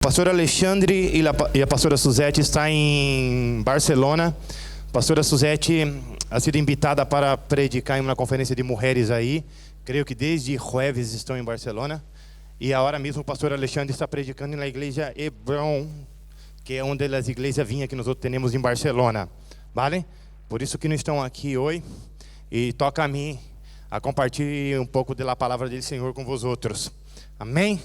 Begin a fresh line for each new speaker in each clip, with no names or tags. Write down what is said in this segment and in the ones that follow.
O pastor Alexandre e a pastora Suzete estão em Barcelona. A pastora Suzete ha sido invitada para predicar em uma conferência de mulheres aí. Creio que desde jueves estão em Barcelona. E agora mesmo o pastor Alexandre está predicando na igreja Hebron, que é uma das igrejas vinhas que nós temos em Barcelona. Vale? Por isso que não estão aqui hoje. E toca a mim a compartilhar um pouco da palavra do Senhor com vós outros. Amém?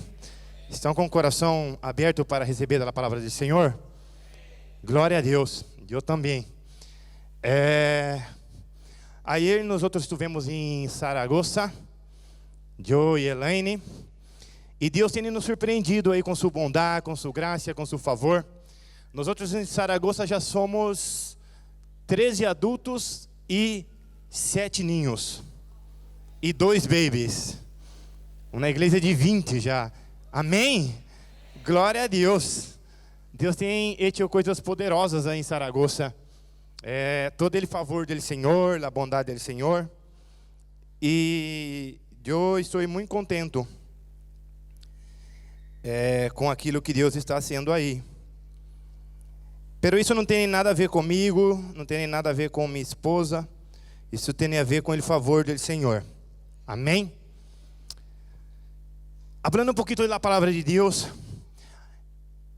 Estão com o coração aberto para receber a palavra do Senhor? Glória a Deus. Eu também. Ayer nós estivemos em Saragossa, eu e Elaine, e Deus tem nos surpreendido aí com sua bondade, com sua graça, com seu favor. Nós em Saragossa já somos 13 adultos e 7 ninhos e 2 babies. Uma igreja de 20 já. Amém? Glória a Deus. Deus tem hecho coisas poderosas aí em Saragossa. Todo ele favor do Senhor, a bondade do Senhor. E eu estou muito contento com aquilo que Deus está fazendo aí. Pero isso não tem nada a ver comigo, não tem nada a ver com minha esposa. Isso tem a ver com o favor do Senhor. Amém? Hablando um pouquinho da palavra de Deus,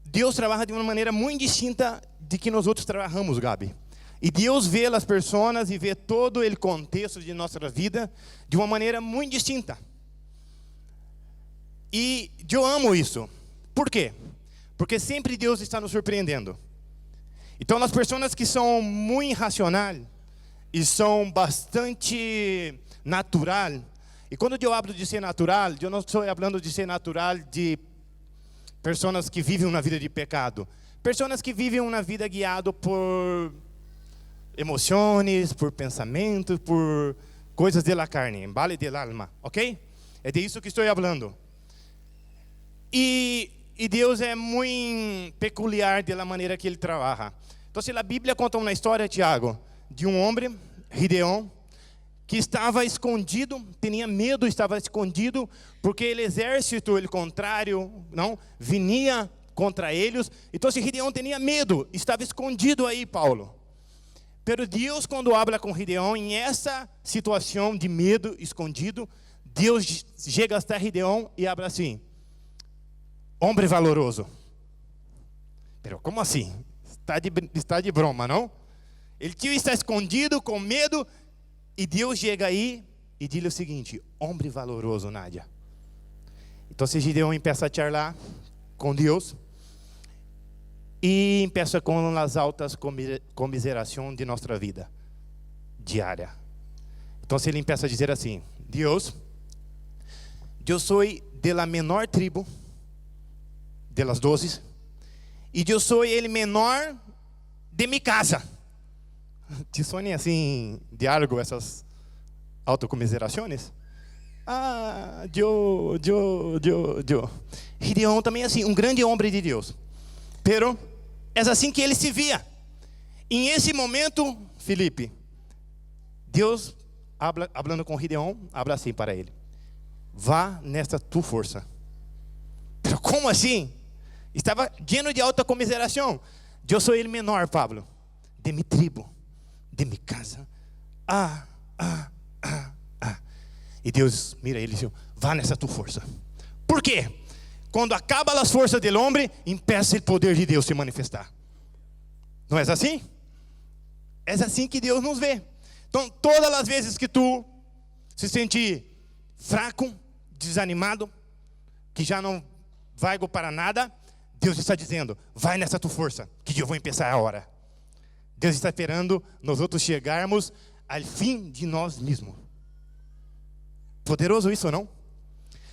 Deus trabalha de uma maneira muito distinta de que nós outros trabalhamos, Gabi. E Deus vê as pessoas e vê todo o contexto de nossa vida de uma maneira muito distinta. E eu amo isso. Por quê? Porque sempre Deus está nos surpreendendo. Então, as pessoas que são muito irracionais e são bastante natural. E quando eu hablo de ser natural, eu não estou falando de ser natural de pessoas que vivem uma vida de pecado. Pessoas que vivem uma vida guiada por emoções, por pensamentos, por coisas da carne, vale da alma, ok? É de isso que estou falando. E Deus é muito peculiar da maneira que Ele trabalha. Então, se a Bíblia conta uma história, Tiago, de um homem, Gideão, que estava escondido, tinha medo, estava escondido, porque o exército, o contrário, não, vinha contra eles. Então, Gideão tinha medo, estava escondido aí, Paulo. Pero Deus, quando habla com Gideão, em essa situação de medo, escondido, Deus chega até Gideão e habla assim: homem valoroso. Pero como assim? Está de broma, não? Ele está escondido, com medo. E Deus chega aí e diz o seguinte: homem valoroso, Nádia. Então, Gideão começa a charlar com Deus e começa com as altas comiserações de nossa vida diária. Então, ele começa a dizer assim: Deus, eu sou de la menor tribo de las 12 e eu sou ele menor de minha casa. Te sonem assim, diálogo, essas autocomiserações? Eu. Gideão também é assim, um grande homem de Deus. Pero é assim que ele se via. Em esse momento, Felipe, Deus, hablando com Gideão, habla assim para ele: vá nesta tua força. Pero como assim? Estava lleno de autocomiseração. Eu sou ele menor, Pablo, de minha tribo, de minha casa. E Deus mira ele e diz: vá nessa tua força. Por quê? Quando acaba as forças do homem, impeça o poder de Deus se manifestar. Não é assim? É assim que Deus nos vê. Então, todas as vezes que tu se sente fraco, desanimado, que já não vai para nada, Deus está dizendo: vai nessa tua força, que eu vou começar a hora. Deus está esperando nós outros chegarmos ao fim de nós mesmos. Poderoso isso, não?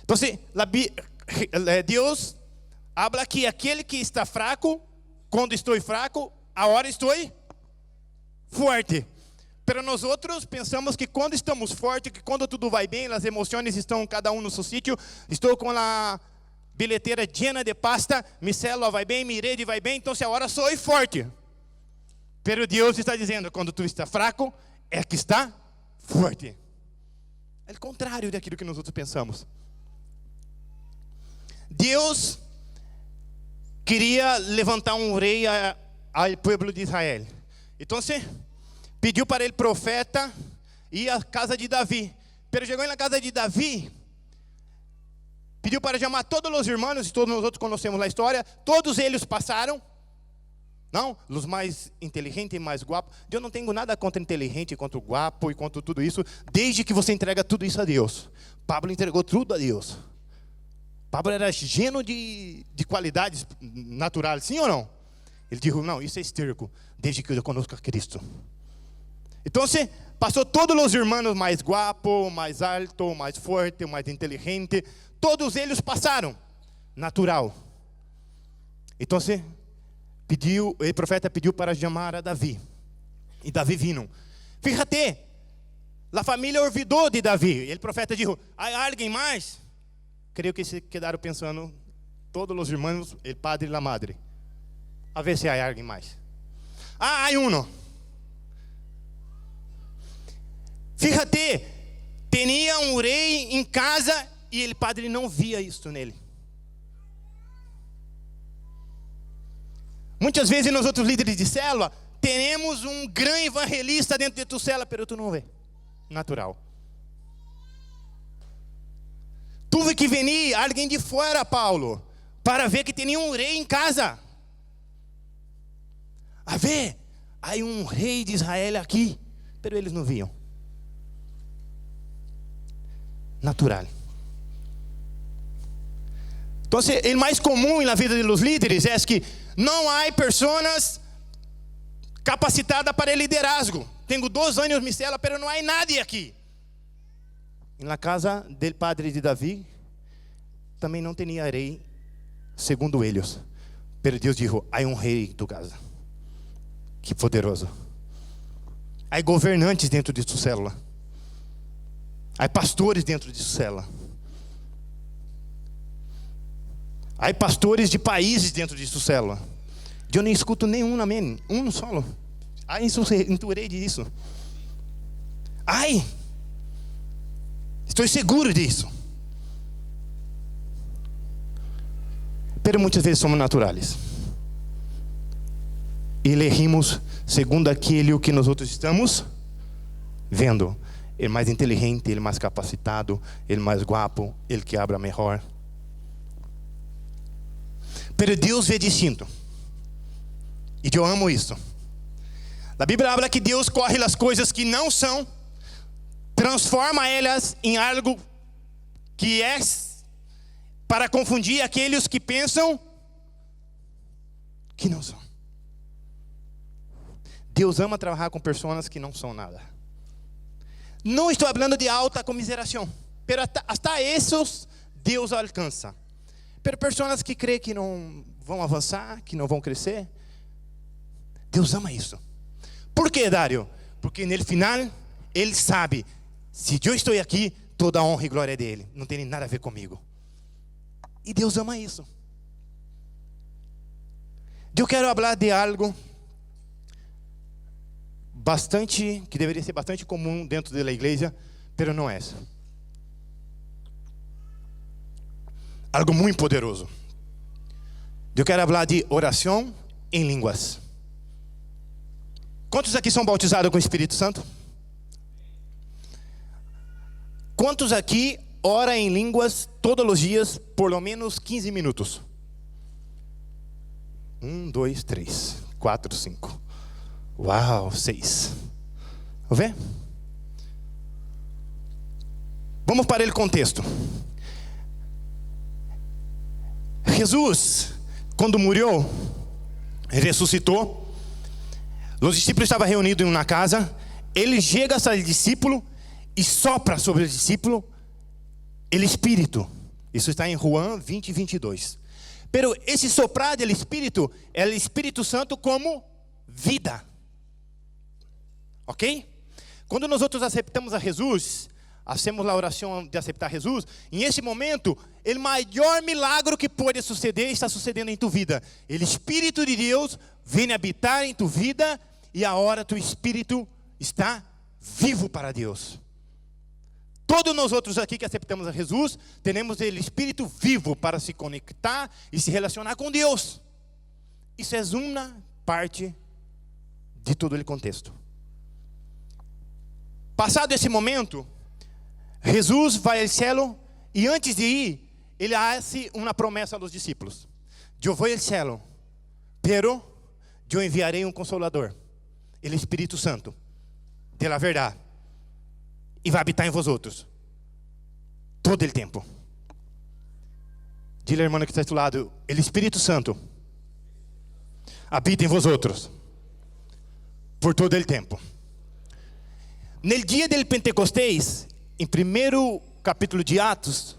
Então, Deus habla que aquele que está fraco, quando estou fraco, agora estou forte. Pero nós outros pensamos que quando estamos fortes, que quando tudo vai bem, as emoções estão cada um no seu sítio, estou com a bilheteira llena de pasta, mi célula vai bem, mi rede vai bem, então agora sou forte. Pero Deus está dizendo: quando tu está fraco, é que está forte. É o contrário daquilo que nós outros pensamos. Deus queria levantar um rei ao povo de Israel. Então, pediu para ele profeta ir à casa de Davi. Pero chegou na casa de Davi, pediu para chamar todos os irmãos, e todos nós outros conhecemos a história. Todos eles passaram. Não, os mais inteligentes e mais guapos. Eu não tenho nada contra inteligente, contra o guapo e contra tudo isso, desde que você entrega tudo isso a Deus. Pablo entregou tudo a Deus. Pablo era lleno de qualidades naturais, sim ou não? Ele disse, não, isso é esterco, desde que eu conozco a Cristo. Então, passou todos os irmãos mais guapos, mais altos, mais fortes, mais inteligentes. Todos eles passaram, natural. Então, o profeta pediu para chamar a Davi. E Davi vino. Fíjate, a família olvidou de Davi. E o profeta disse, há alguém mais? Creio que se quedaram pensando, todos os irmãos, o padre e a madre. A ver se há alguém mais. Há um. Fíjate, tinha um rei em casa e o padre não via isso nele. Muitas vezes nós outros líderes de célula, teremos um grande evangelista dentro de tua célula, mas tu não vê. Natural. Tuve que venir alguém de fora, Paulo, para ver que tinha um rei em casa. A ver, há um rei de Israel aqui, mas eles não viam. Natural. Então, o mais comum na vida dos líderes é que não há pessoas capacitadas para liderazgo. Tenho 2 anos em célula, mas não há nadie aqui. Na casa do padre de Davi, também não tinha rei, segundo eles. Mas Deus disse, há um rei em tua casa. Que poderoso. Há governantes dentro de tua célula. Há pastores dentro de tua célula. Há pastores de países dentro de tua célula. Eu nem escuto nenhum, amém. Um solo. Ai, intuirei disso. Ai, estou seguro disso. Pero muitas vezes somos naturais. E elegimos segundo aquilo que nós outros estamos vendo. Ele mais inteligente, ele mais capacitado, ele mais guapo, ele que habla melhor. Pero Deus vê distinto. E eu amo isso. A Bíblia habla que Deus corre as coisas que não são, transforma elas em algo que é, para confundir aqueles que pensam que não são. Deus ama trabalhar com pessoas que não são nada. Não estou falando de alta comiseração, pero hasta esses Deus alcança. Pero pessoas que creem que não vão avançar, que não vão crescer, Deus ama isso. Por quê, Dário? Porque no final, Ele sabe, se eu estou aqui, toda a honra e glória é dele. Não tem nada a ver comigo. E Deus ama isso. Eu quero falar de algo que deveria ser bastante comum dentro da igreja, pero não é. Algo muito poderoso. Eu quero falar de oração em línguas. Quantos aqui são bautizados com o Espírito Santo? Quantos aqui oram em línguas todos os dias, por lo menos 15 minutos? 1, 2, 3, 4, 5. Uau, 6. Vamos ver? Vamos para o contexto. Jesus, quando morreu, ressuscitou. Os discípulos estavam reunidos em uma casa. Ele chega a discípulo e sopra sobre o discípulo o Espírito. Isso está em João 20, 22. Pero esse soprar do Espírito é o Espírito Santo como vida. Ok? Quando nós outros aceitamos a Jesus, hacemos a oração de aceitar Jesus, em esse momento, o maior milagre que pode suceder está sucedendo em tua vida. O Espírito de Deus vem habitar em tua vida e agora teu espírito está vivo para Deus. Todos nós outros aqui que aceitamos a Jesus, temos o Espírito vivo para se conectar e se relacionar com Deus. Isso é uma parte de todo o contexto. Passado esse momento, Jesus vai ao céu e antes de ir, ele hace uma promessa aos discípulos. Eu vou ao céu, pero eu enviarei um Consolador, o Espírito Santo, de la verdade, e vai habitar em vosotros todo o tempo. Dile, irmão que está do seu lado, o Espírito Santo habita em vosotros por todo o tempo. No dia del Pentecostés, em primeiro capítulo de Atos,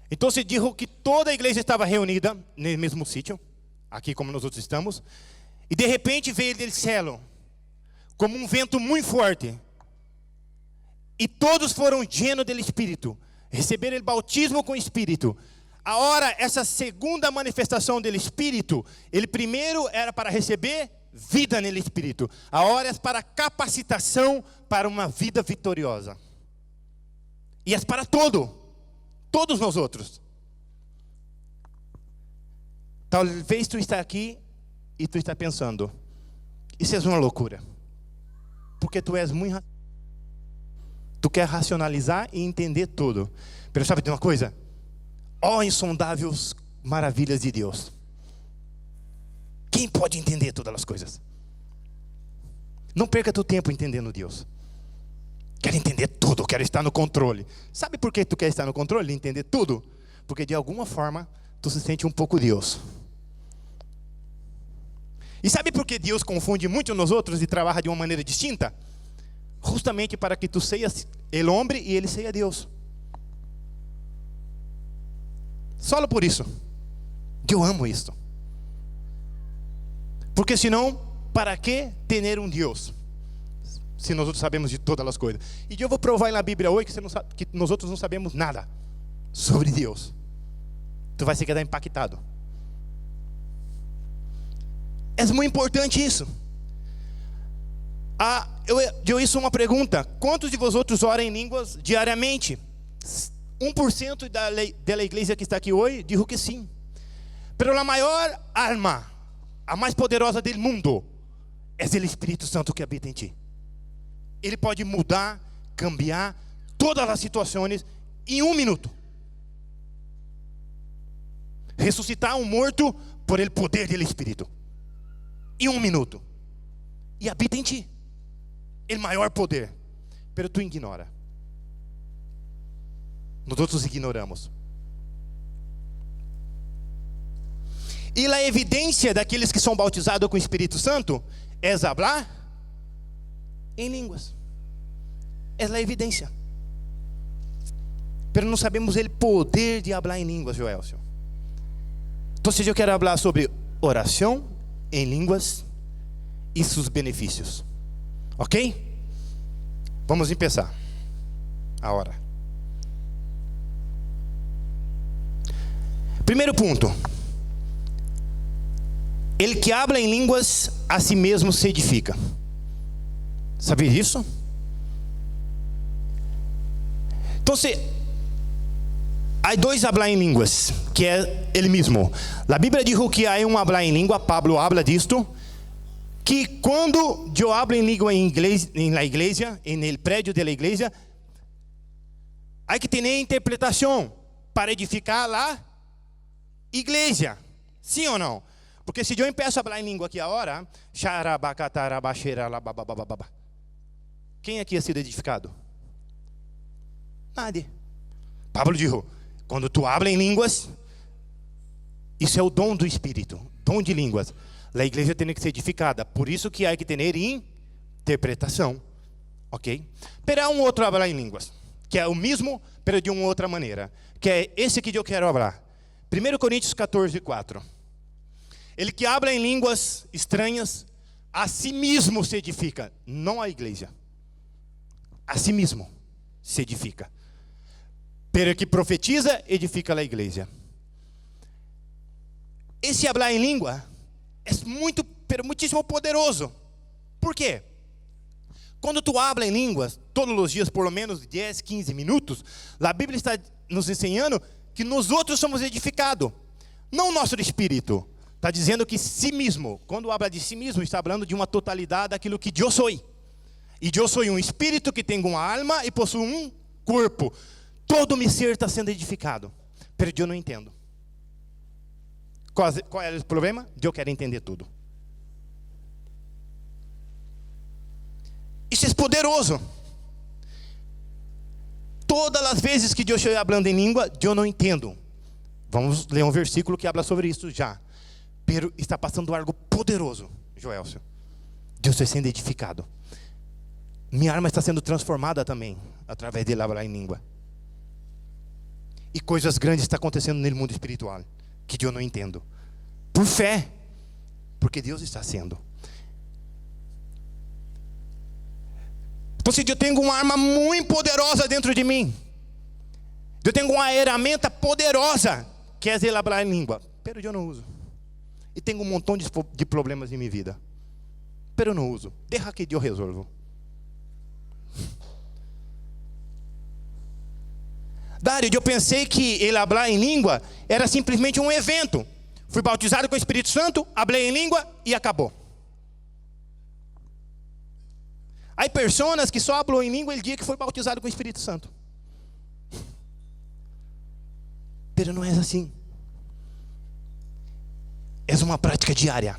então se dijo que toda a igreja estava reunida no mesmo sítio, aqui como nós outros estamos, e de repente veio do céu, como um vento muito forte, e todos foram llenos do Espírito, receberam o bautismo com o Espírito. Agora, essa segunda manifestação do Espírito, ele primeiro era para receber vida no Espírito, agora é para capacitação para uma vida vitoriosa. E é para todos nós outros. Talvez tu está aqui e tu está pensando, isso é uma loucura, porque tu és muito, tu quer racionalizar e entender tudo. Mas sabe de uma coisa? Ó insondáveis maravilhas de Deus. Quem pode entender todas as coisas? Não perca teu tempo entendendo Deus. Quero entender tudo, quero estar no controle. Sabe por que tu quer estar no controle? Entender tudo? Porque de alguma forma tu se sente um pouco Deus. E sabe por que Deus confunde muito nos outros e trabalha de uma maneira distinta? Justamente para que tu seias o homem e ele seja Deus. Só por isso. Eu amo isto. Porque senão, para que ter um Deus? Se nós outros sabemos de todas as coisas. E eu vou provar na Bíblia hoje que nós outros não sabemos nada sobre Deus. Tu vai se quedar impactado. É muito importante isso. Eu hice uma pergunta. Quantos de vosotros oram em línguas diariamente? 1% da igreja que está aqui hoje dijo que sim. Pero a maior arma, a mais poderosa do mundo, é o Espírito Santo que habita em ti. Ele pode mudar, cambiar todas as situações em 1 minuto. Ressuscitar um morto por el poder do Espírito. Em 1 minuto. E habita em ti. O maior poder. Pero tu ignora. Nós outros ignoramos. E a evidência daqueles que são bautizados com o Espírito Santo é falar em línguas. É a evidência. Pero não sabemos o poder de falar em línguas, Joelcio. Então, eu quero falar sobre oração em línguas e seus benefícios. Ok? Vamos começar. Agora. Primeiro ponto. Ele que habla em línguas, a si mesmo se edifica. Sabia disso? Então, há dois hablar em línguas, que é ele mesmo. A Bíblia diz que há um hablar em língua, Pablo habla disto, que quando eu hablo em língua em la igreja, no prédio da igreja, há que ter interpretação para edificar a igreja. Sim ou não? Porque se eu empeço a falar em língua aqui agora, quem aqui ha sido edificado? Nadie. Pablo dijo, quando tu habla em línguas, isso é o dom do Espírito, dom de línguas. A igreja tem que ser edificada, por isso que há que ter interpretação, ok? Pero há um outro hablar em línguas, que é o mesmo, pero de uma outra maneira, que é esse que eu quero falar. 1 Coríntios 14:4. Ele que habla em línguas estranhas, a si mesmo se edifica, não a igreja. A si mesmo se edifica. Pero que profetiza, edifica a igreja. Esse hablar em língua é muitíssimo poderoso. Por quê? Quando tu habla em línguas, todos os dias, por lo menos 10, 15 minutos, a Bíblia está nos ensinando que nós outros somos edificados. Não nosso espírito, Está dizendo que si mesmo, quando habla de si mesmo, está falando de uma totalidade daquilo que eu sou. E eu sou um espírito que tem uma alma e possui um corpo. Todo meu ser está sendo edificado, mas eu não entendo. Qual é o problema? Eu quero entender tudo. Isso é poderoso. Todas as vezes que eu estou falando em língua, eu não entendo. Vamos ler um versículo que habla sobre isso já. Pero está passando algo poderoso, Joelcio. Deus está sendo edificado. Minha alma está sendo transformada também, através de falar em língua. E coisas grandes estão acontecendo no mundo espiritual, que eu não entendo. Por fé, porque Deus está sendo. Então, se eu tenho uma arma muito poderosa dentro de mim, eu tenho uma ferramenta poderosa, que é falar em língua, pero eu não uso. E tenho um montão de problemas em minha vida, pero eu não uso. Deixa que eu resolvo. Dário, eu pensei que ele falar em língua era simplesmente um evento. Fui bautizado com o Espírito Santo, falei em língua e acabou. Há pessoas que só falam em língua o dia que foi bautizado com o Espírito Santo. Mas não é assim. É uma prática diária.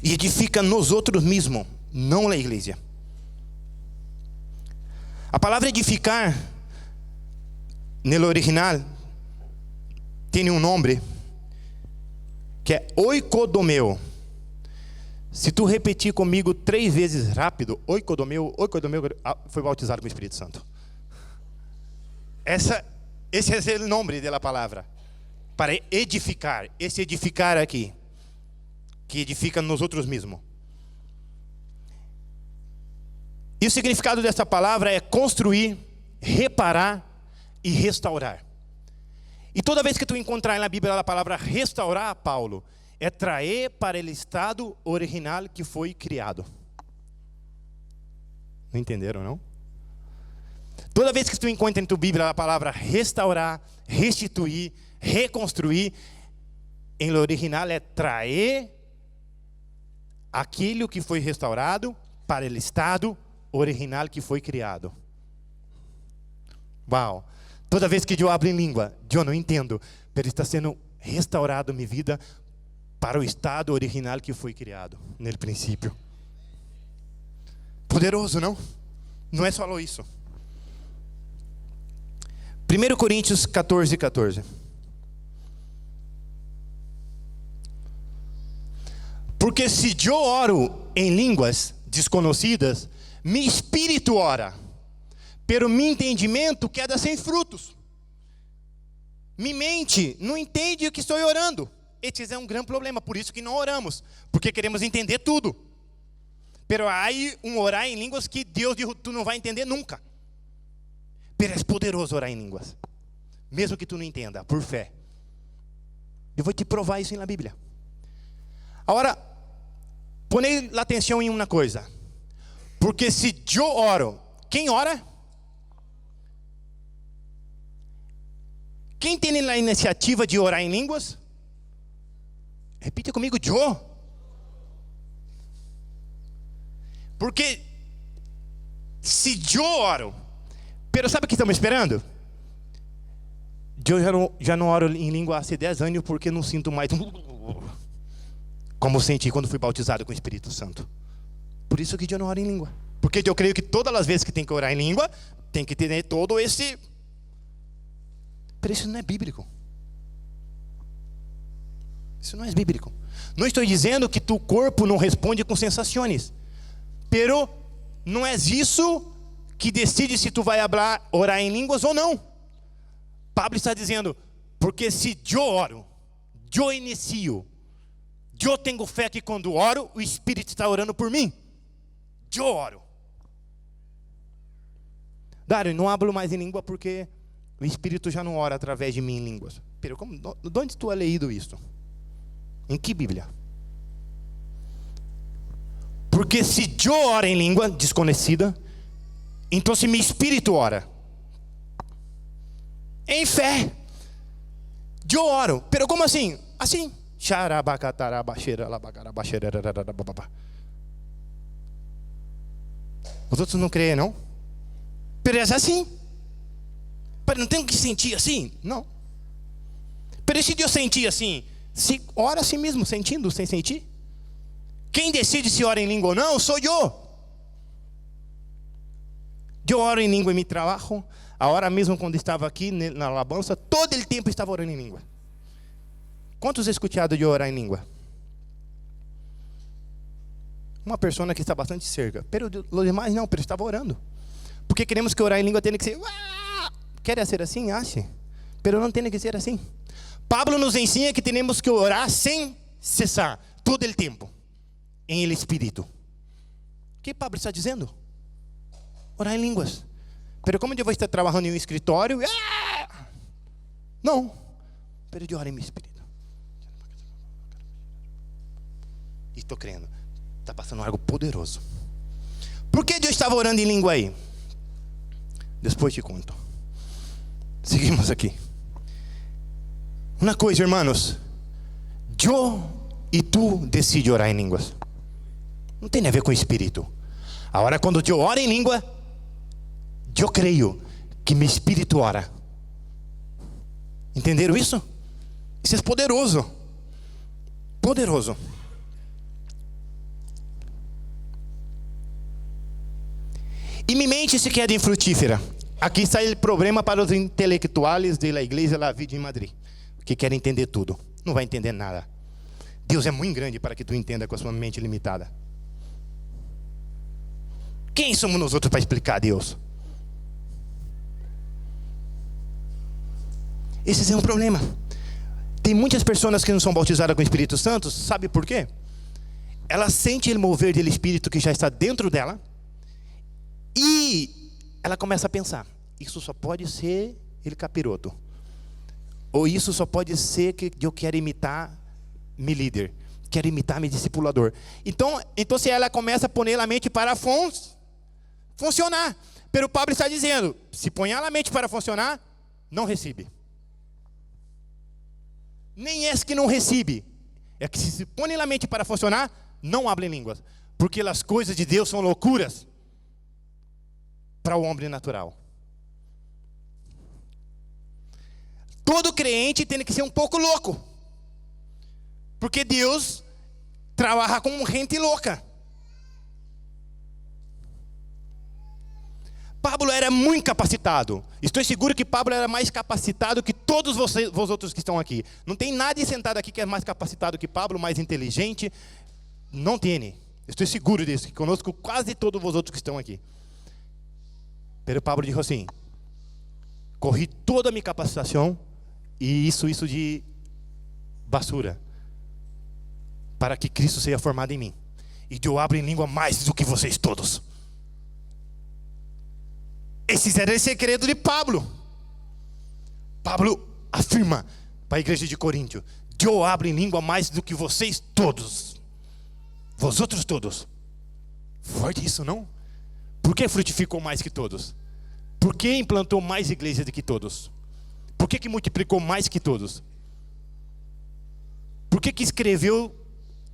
E edifica nos outros mesmos, não na igreja. A palavra edificar, no original, tem um nome, que é oikodomeo. Se tu repetir comigo 3 vezes rápido, oikodomeo, foi bautizado com o Espírito Santo. Esse é o nome da palavra. Para edificar, esse edificar aqui, que edifica nos outros mesmos. E o significado dessa palavra é construir, reparar e restaurar. E toda vez que tu encontrar na Bíblia a palavra restaurar, Paulo, é trazer para o estado original que foi criado. Não entenderam, não? Toda vez que tu encontra em tua Bíblia a palavra restaurar, restituir, reconstruir, em original é trazer aquilo que foi restaurado para o estado original que foi criado. Uau! Toda vez que eu abro em língua, eu não entendo, mas está sendo restaurado minha vida para o estado original que foi criado no princípio. Poderoso, não? Não é só isso. 1 Coríntios 14:14. Porque se eu oro em línguas desconhecidas, meu espírito ora, pero meu entendimento queda sem frutos. Minha mente não entende o que estou orando. Esse é um grande problema, por isso que não oramos, porque queremos entender tudo. Pero aí orar em línguas que Deus diz, tu não vai entender nunca. Pero é poderoso orar em línguas, mesmo que tu não entenda, por fé. Eu vou te provar isso na Bíblia. Agora, ponei atenção em uma coisa. Porque se eu oro, quem ora? Quem tem a iniciativa de orar em línguas? Repita comigo, eu. Porque se eu oro, pero sabe o que estamos esperando? Eu já não oro em língua há 10 anos porque não sinto mais como senti quando fui bautizado com o Espírito Santo. Por isso que eu não oro em língua. Porque eu creio que todas as vezes que tem que orar em língua, tem que ter todo esse... Mas isso não é bíblico. Isso não é bíblico. Não estou dizendo que tu corpo não responde com sensações. Pero não é isso que decide se tu vai orar em línguas ou não. Pablo está dizendo, porque se eu oro, eu inicio, eu tenho fé que quando oro, o Espírito está orando por mim. Eu oro. Dário, não hablo mais em língua porque o Espírito já não ora através de mim em línguas. Pero de onde tu has leído isso? Em que Bíblia? Porque se eu oro em língua desconhecida, então se meu Espírito ora em fé, Eu oro, pero como assim? Assim. Os outros não creem, não? Pero é assim. Pero não tem que sentir assim? Não. Pero se Deus sentir assim, se ora assim mesmo, sentindo, sem sentir? Quem decide se ora em língua ou não, sou eu. Eu oro em língua em meu trabalho. Agora mesmo quando estava aqui na alabança, todo o tempo estava orando em língua. Quantos escutaram eu orar em língua? Uma pessoa que está bastante cerca. Pero os demais não, pero estava orando. Porque queremos que orar em língua tenha que ser... Quer ser assim? Ache. Pero não tem que ser assim. Pablo nos ensina que temos que orar sem cessar, todo o tempo, em el Espírito. O que Pablo está dizendo? Orar em línguas. Pero como eu vou estar trabalhando em um escritório? Não. Pero eu oro em meu Espírito. E estou crendo. Está passando algo poderoso. Por que eu estava orando em língua aí? Depois te conto. Seguimos aqui. Uma coisa, irmãos. Eu e tu decidem orar em línguas. Não tem a ver com o Espírito. Agora, quando eu oro em língua, eu creio que meu Espírito ora. Entenderam isso? Isso é poderoso. Poderoso. E minha mente se queda infrutífera. Aqui está o problema para os intelectuais da Igreja La Vida em Madrid, que querem entender tudo. Não vai entender nada. Deus é muito grande para que tu entenda com a sua mente limitada. Quem somos nós outros para explicar a Deus? Esse é um problema. Tem muitas pessoas que não são bautizadas com o Espírito Santo. Sabe por quê? Ela sente o mover do Espírito que já está dentro dela. E ela começa a pensar: isso só pode ser ele capiroto. Ou isso só pode ser que eu quero imitar meu líder, quero imitar meu discipulador. Então se ela começa a pôr a mente para funcionar. Pero Pablo está dizendo: se põe a mente para funcionar, não recebe. Nem é que não recebe, é que se põe a mente para funcionar, não abre línguas. Porque as coisas de Deus são loucuras para o homem natural. Todo crente tem que ser um pouco louco. Porque Deus trabalha com gente louca. Pablo era muito capacitado. Estou seguro que Pablo era mais capacitado que todos vocês outros que estão aqui. Não tem nadie sentado aqui que é mais capacitado que Pablo, mais inteligente. Não tem. Estou seguro disso, que conosco quase todos os outros que estão aqui. Pero Pablo disse assim: corri toda a minha capacitação e isso de basura, para que Cristo seja formado em mim. E eu abro em língua mais do que vocês todos. Esse era o segredo de Pablo. Pablo afirma para a igreja de Coríntio: eu abro em língua mais do que vocês todos. Vós outros todos. Forte isso, não? Por que frutificou mais que todos? Por que implantou mais igrejas do que todos? Por que multiplicou mais que todos? Por que escreveu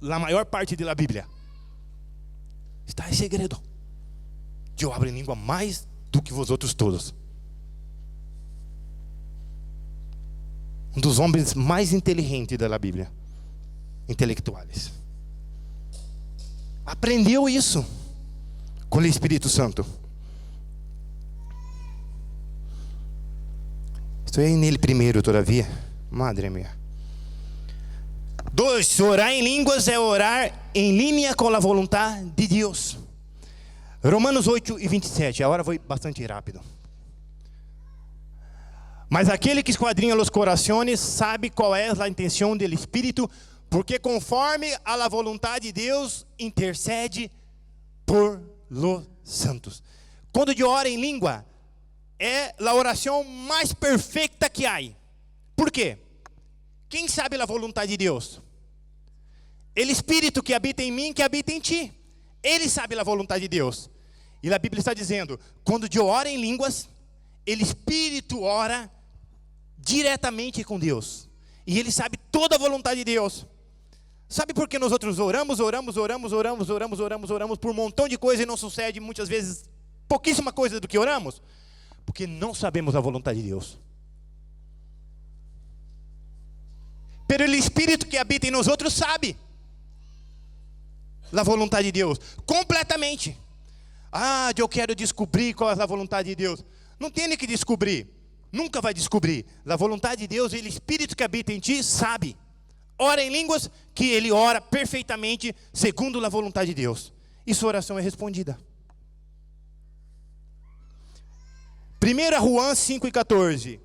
a maior parte da Bíblia? Está em segredo. Eu abro em língua mais do que vós outros todos. Um dos homens mais inteligentes da Bíblia. Intelectuais. Aprendeu isso com o Espírito Santo. Estou aí nele primeiro, todavia. Madre minha. 2. Orar em línguas é orar em linha com a vontade de Deus. Romanos 8:27. Agora vou bastante rápido. Mas aquele que esquadrinha os corações sabe qual é a intenção do Espírito, porque conforme a vontade de Deus intercede por los santos. Quando eu oro em língua, é a oração mais perfeita que há. Por quê? Quem sabe a vontade de Deus? O Espírito que habita em mim, que habita em ti. Ele sabe a vontade de Deus. E a Bíblia está dizendo: quando eu oro em línguas, o Espírito ora diretamente com Deus. E Ele sabe toda a vontade de Deus. Sabe por que nós outros oramos por um montão de coisa e não sucede muitas vezes pouquíssima coisa do que oramos? Porque não sabemos a vontade de Deus. Pero o Espírito que habita em nós outros sabe a vontade de Deus completamente. Eu quero descobrir qual é a vontade de Deus. Não tem que descobrir, nunca vai descobrir. A vontade de Deus, o Espírito que habita em ti sabe. Ora em línguas, que ele ora perfeitamente segundo a vontade de Deus. E sua oração é respondida. 1 Juan 5:14.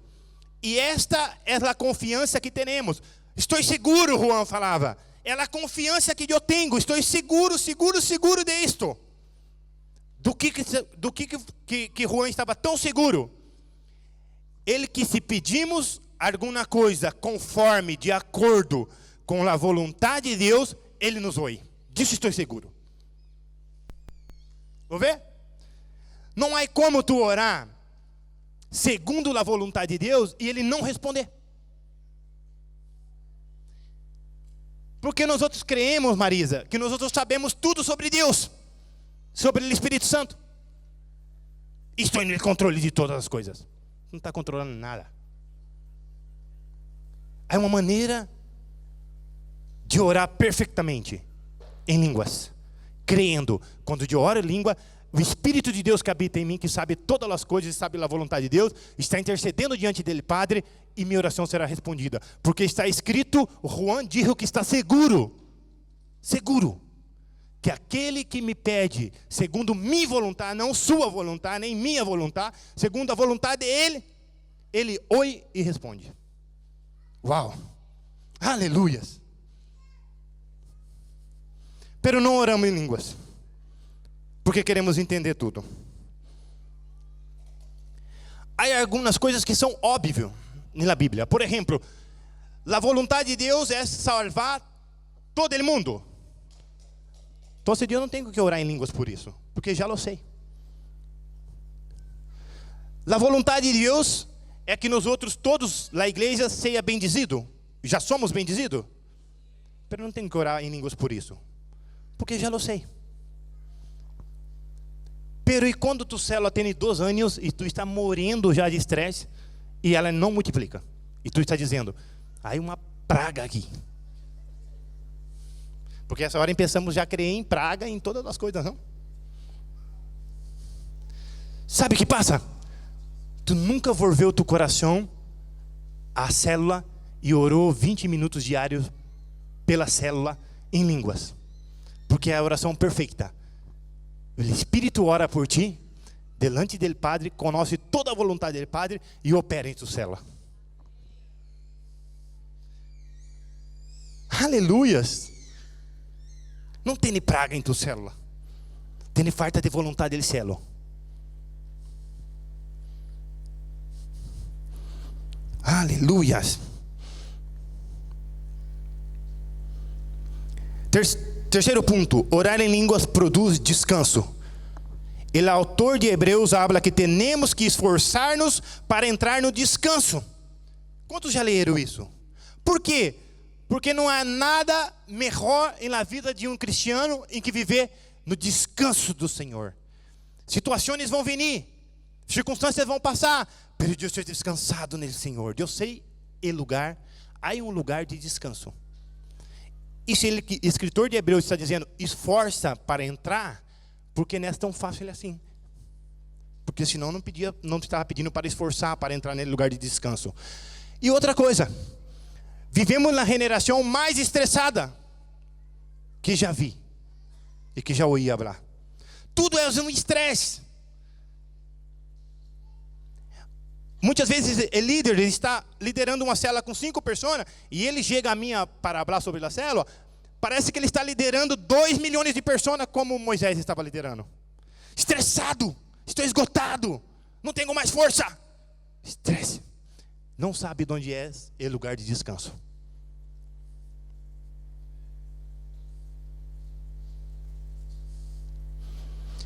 E esta é a confiança que temos. Estou seguro, Juan falava. É a confiança que eu tenho. Estou seguro disto. Do que Juan estava tão seguro? Ele que se pedimos alguma coisa conforme, de acordo com a vontade de Deus, Ele nos ouve. Disso estou seguro. Vou ver? Não há como tu orar segundo a vontade de Deus e Ele não responder. Porque nós outros creemos, Marisa, que nós outros sabemos tudo sobre Deus, sobre o Espírito Santo. Estou no controle de todas as coisas. Não está controlando nada. É uma maneira de orar perfeitamente em línguas, crendo. Quando eu oro em língua, o Espírito de Deus que habita em mim, que sabe todas as coisas e sabe a vontade de Deus, está intercedendo diante dele, Padre, e minha oração será respondida. Porque está escrito, Juan diz que está seguro, que aquele que me pede, segundo minha vontade, não sua vontade, nem minha vontade, segundo a vontade dele, ele ouve e responde. Uau! Aleluias! Pero não oramos em línguas, porque queremos entender tudo. Há algumas coisas que são óbvias na Bíblia. Por exemplo, a vontade de Deus é salvar todo o mundo. Então, eu não tenho que orar em línguas por isso, porque já lo sei. A vontade de Deus é que nós outros, todos, a igreja, seja bendizido. Já somos bendizidos. Mas não tenho que orar em línguas por isso, porque já lo sei. Pero e quando tu célula tem 2 anos e tu está morrendo já de estresse e ela não multiplica, e tu está dizendo, há uma praga aqui. Porque essa hora pensamos já crer em praga em todas as coisas, não? Sabe o que passa? Tu nunca volveu teu coração à célula e orou 20 minutos diários pela célula em línguas. Porque é a oração perfeita. O Espírito ora por ti, delante do Padre, conhece toda a vontade do Padre e opera em tua célula. Aleluias! Não tem praga em tua célula. Tem falta de vontade do céu. Aleluias! Terceiro ponto, orar em línguas produz descanso. O autor de Hebreus habla que temos que esforçar-nos para entrar no descanso. Quantos já leram isso? Por quê? Porque não há nada melhor na vida de um cristiano em que viver no descanso do Senhor. Situações vão vir, circunstâncias vão passar, mas eu estou descansado nele, Senhor. Eu sei o lugar, há um lugar de descanso. E se o escritor de Hebreus está dizendo, esforça para entrar, porque não é tão fácil assim. Porque senão não estava pedindo para esforçar, para entrar nesse lugar de descanso. E outra coisa, vivemos na geração mais estressada que já vi e que já ouvi falar. Tudo é um estresse. Muitas vezes o líder está liderando uma célula com 5 pessoas e ele chega a mim para falar sobre a célula. Parece que ele está liderando 2 milhões de pessoas como Moisés estava liderando. Estressado, estou esgotado, não tenho mais força. Estresse. Não sabe de onde é o lugar de descanso.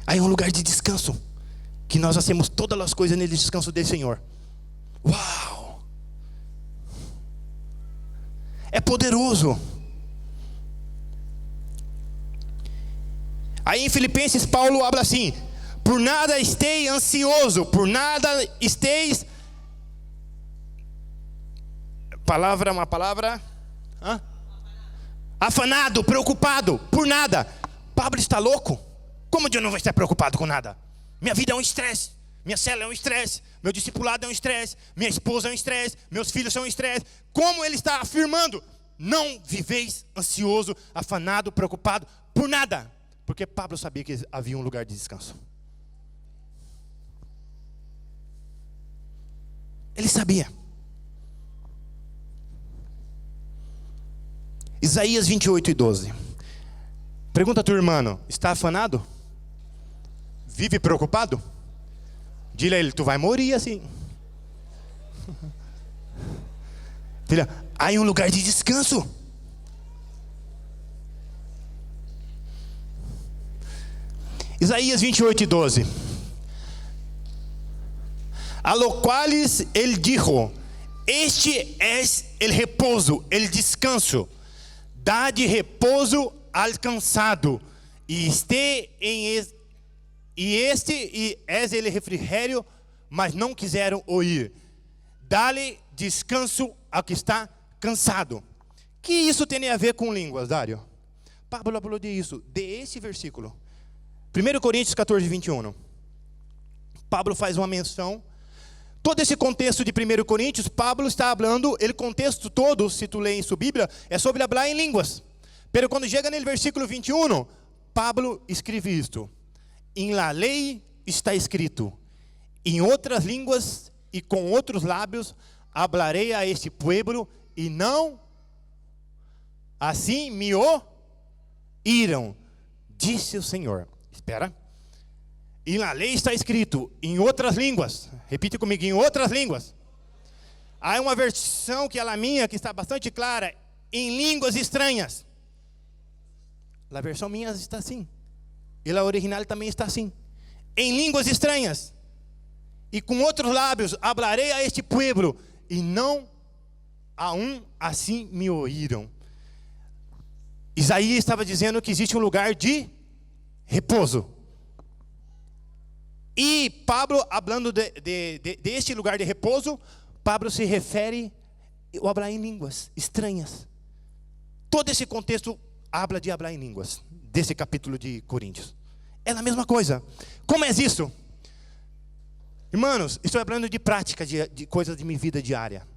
Aí é um lugar de descanso que nós hacemos todas as coisas nele descanso do Senhor. Uau! ansioso. Aí em Filipenses, Paulo habla assim: por nada esteis ansioso, por nada esteis... uma palavra... afanado, preocupado, por nada. Pablo está louco? Como eu não vou estar preocupado com nada? Minha vida é um estresse, minha célula é um estresse, meu discipulado é um estresse, minha esposa é um estresse, meus filhos são um estresse. Como ele está afirmando: não viveis ansioso, afanado, preocupado, por nada. Porque Pablo sabia que havia um lugar de descanso. Ele sabia. Isaías 28:12. Pergunta a tua irmã: está afanado? Vive preocupado? Diz a ele: tu vai morrer assim. Filha, há um lugar de descanso. Isaías 28:12. A lo quales ele dijo: este es el repouso, el descanso. Dá de repouso al cansado, e este es el refrigério, mas não quiseram ouvir. Dá-lhe descanso ao que está cansado. Que isso tem a ver com línguas, Dário? Pablo falou disso, desse versículo. 1 Coríntios 14:21. Pablo faz uma menção. Todo esse contexto de 1 Coríntios, Pablo está falando, o contexto todo, se tu lê em sua Bíblia, é sobre falar em línguas. Pero quando chega no versículo 21, Pablo escreve isto: em la lei está escrito, em outras línguas e com outros lábios hablarei a este pueblo, e não assim me oíram, disse o Senhor. Espera. E na lei está escrito, em outras línguas. Repite comigo: em outras línguas. Há uma versão que é a minha, que está bastante clara: em línguas estranhas. A versão minha está assim. E a original também está assim: em línguas estranhas. E com outros lábios hablarei a este pueblo, e não assim me ouviram. Isaías estava dizendo que existe um lugar de repouso. E Pablo, falando deste lugar de repouso, Pablo se refere a falar em línguas estranhas. Todo esse contexto habla de falar em línguas, desse capítulo de Coríntios. É a mesma coisa. Como é isso? Irmãos, estou falando de prática, de coisas de minha vida diária.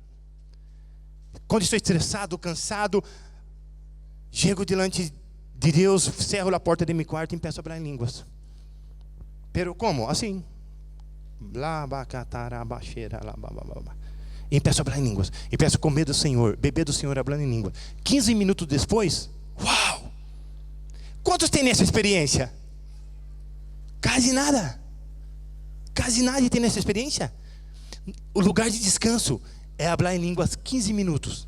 Quando estou estressado, cansado, chego diante de Deus, cerro a porta de meu quarto e peço a falar em línguas. Pero como? Assim. E peço a falar em línguas. E peço comer do Senhor, beber do Senhor, falando em línguas. 15 minutos depois, uau! Quantos têm essa experiência? Quase nada. Quase nada tem essa experiência. O lugar de descanso é falar em línguas 15 minutos.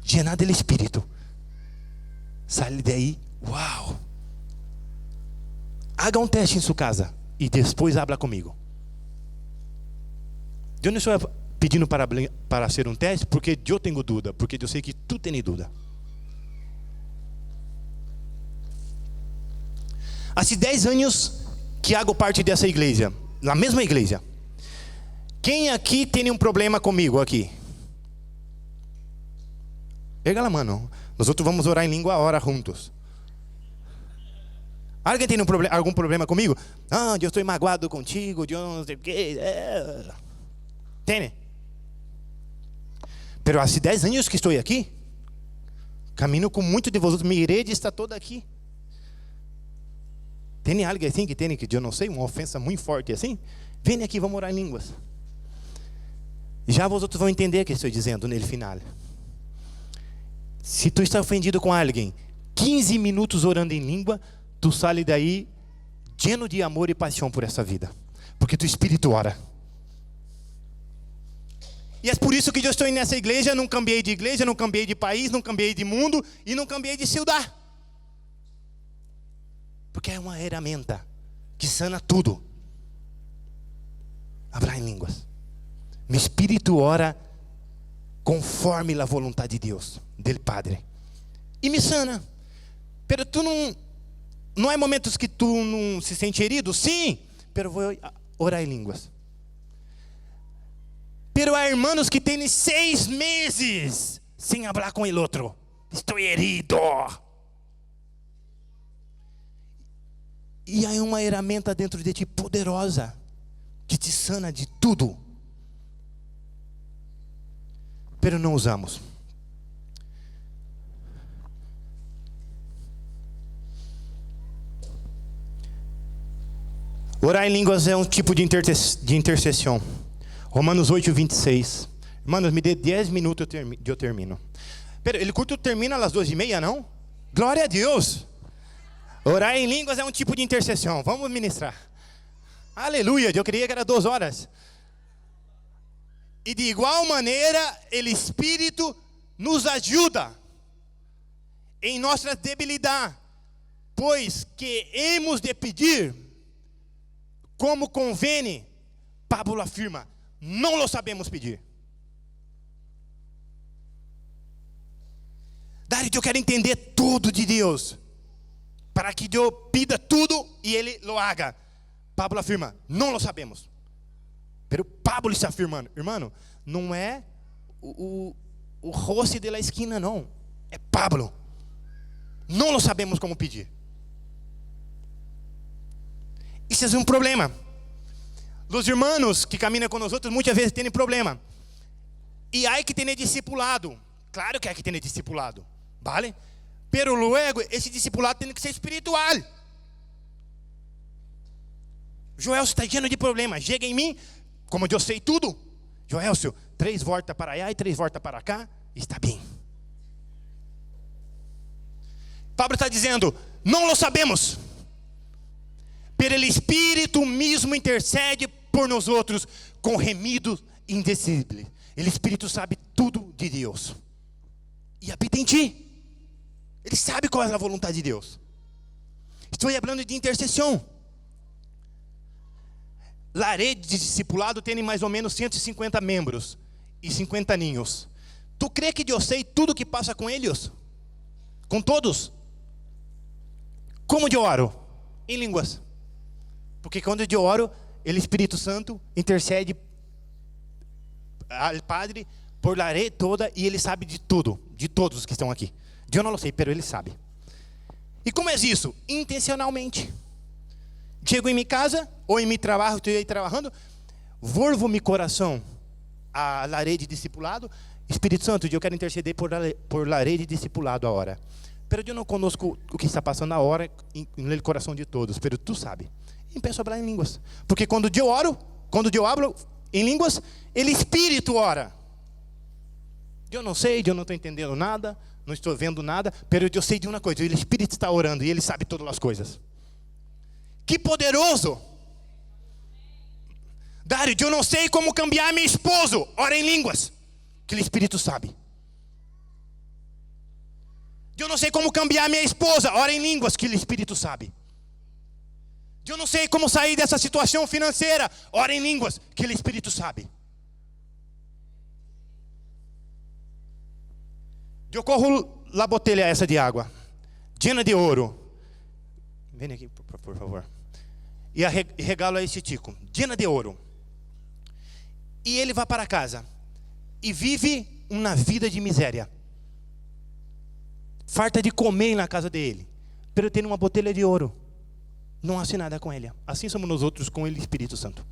Llenado do Espírito. Sai daí, uau! Haga um teste em sua casa e depois habla comigo. Eu não estou pedindo para ser um teste porque eu tenho dúvida, porque eu sei que tu tens dúvida. Há 10 anos que hago parte dessa igreja, na mesma igreja. Quem aqui tem um problema comigo aqui? Pega a mão. Nós outros vamos orar em língua agora juntos. Alguém tem algum problema comigo? Eu estou magoado contigo, eu não sei o quê. Tem? Pero há 10 anos que estou aqui, caminho com muito de vocês, minha igreja está toda aqui. Tem alguém assim que eu não sei, uma ofensa muito forte assim? Vem aqui, vamos orar em línguas. Já vocês vão entender o que estou dizendo no final. Se tu está ofendido com alguém, 15 minutos orando em língua, tu sai daí lleno de amor e paixão por essa vida, porque tu espírito ora. E é por isso que eu estou nessa igreja. Não cambiei de igreja, não cambiei de país, não cambiei de mundo e não cambiei de cidade, porque é uma ferramenta que sana tudo. Falar em línguas. Meu espírito ora conforme a vontade de Deus, do Padre. e me sana. Pero tu não há momentos que tu não se sente herido? Sim, pero vou orar em línguas. Pero há irmãos que têm 6 meses sem falar com o outro. Estou herido. E há uma ferramenta dentro de ti poderosa, que te sana de tudo. Pero não usamos. Orar em línguas é um tipo de intercessão. Romanos 8, 26. Irmãos, me dê 10 minutos e eu termino. Pero, ele curto termina às 2:30, não? Glória a Deus. Orar em línguas é um tipo de intercessão. Vamos ministrar. Aleluia, eu queria que era 2 horas. E de igual maneira, o Espírito nos ajuda em nossa debilidade, pois que hemos de pedir como convém. Pablo afirma, não lo sabemos pedir. Dário, eu quero entender tudo de Deus, para que eu pida tudo e Ele lo haga. Pablo afirma, não lo sabemos. Pero Pablo está afirmando, irmão, não é o Rossi de la esquina, não. É Pablo. Não lo sabemos como pedir. Isso é um problema. Os irmãos que caminham com nós outros muitas vezes têm problema. E há que ter discipulado. Claro que há que ter discipulado, vale? Pero luego esse discipulado tem que ser espiritual. Joelcio está cheio de problemas. Chega em mim, como eu sei tudo. Joelcio, 3 voltas para lá e 3 voltas para cá, está bem. Pablo está dizendo, não lo sabemos. Pero o Espírito mesmo intercede por nós outros com gemidos indecíveis. O Espírito sabe tudo de Deus. E habita em ti. Ele sabe qual é a vontade de Deus. Estou falando de intercessão. A rede de discipulado tem mais ou menos 150 membros e 50 ninhos. Tu crê que eu sei tudo que passa com eles? Com todos? Como eu oro? Em línguas. Porque quando eu oro, o Espírito Santo intercede ao Padre por la rede toda e Ele sabe de tudo, de todos que estão aqui. Eu não sei, pero Ele sabe. E como é isso? Intencionalmente. Chego em minha casa ou em meu trabalho, estou aí trabalhando, volvo meu coração à rede de discipulado. Espírito Santo, eu quero interceder por la rede de discipulado agora. Pero eu não conosco o que está passando a hora no coração de todos, pero tu sabe. E peço a falar em línguas. Porque quando eu oro, quando eu hablo em línguas, o Espírito ora. Eu não sei, eu não estou entendendo nada, não estou vendo nada, pero eu sei de uma coisa, o Espírito está orando e Ele sabe todas as coisas. Que poderoso! Dário, eu não sei como cambiar meu esposo, ora em línguas, que o Espírito sabe. Eu não sei como cambiar minha esposa, ora em línguas, que o Espírito sabe. Eu não sei como sair dessa situação financeira, ora em línguas, que o Espírito sabe. Eu corro a botella essa de água, llena de ouro. Vem aqui, por favor. E regalo a esse tico, llena de ouro. E ele vai para casa e vive uma vida de miséria. Farta de comer na casa dele, pero tem uma botella de ouro. Não hace nada com ele. Assim somos nós outros com o Espírito Santo.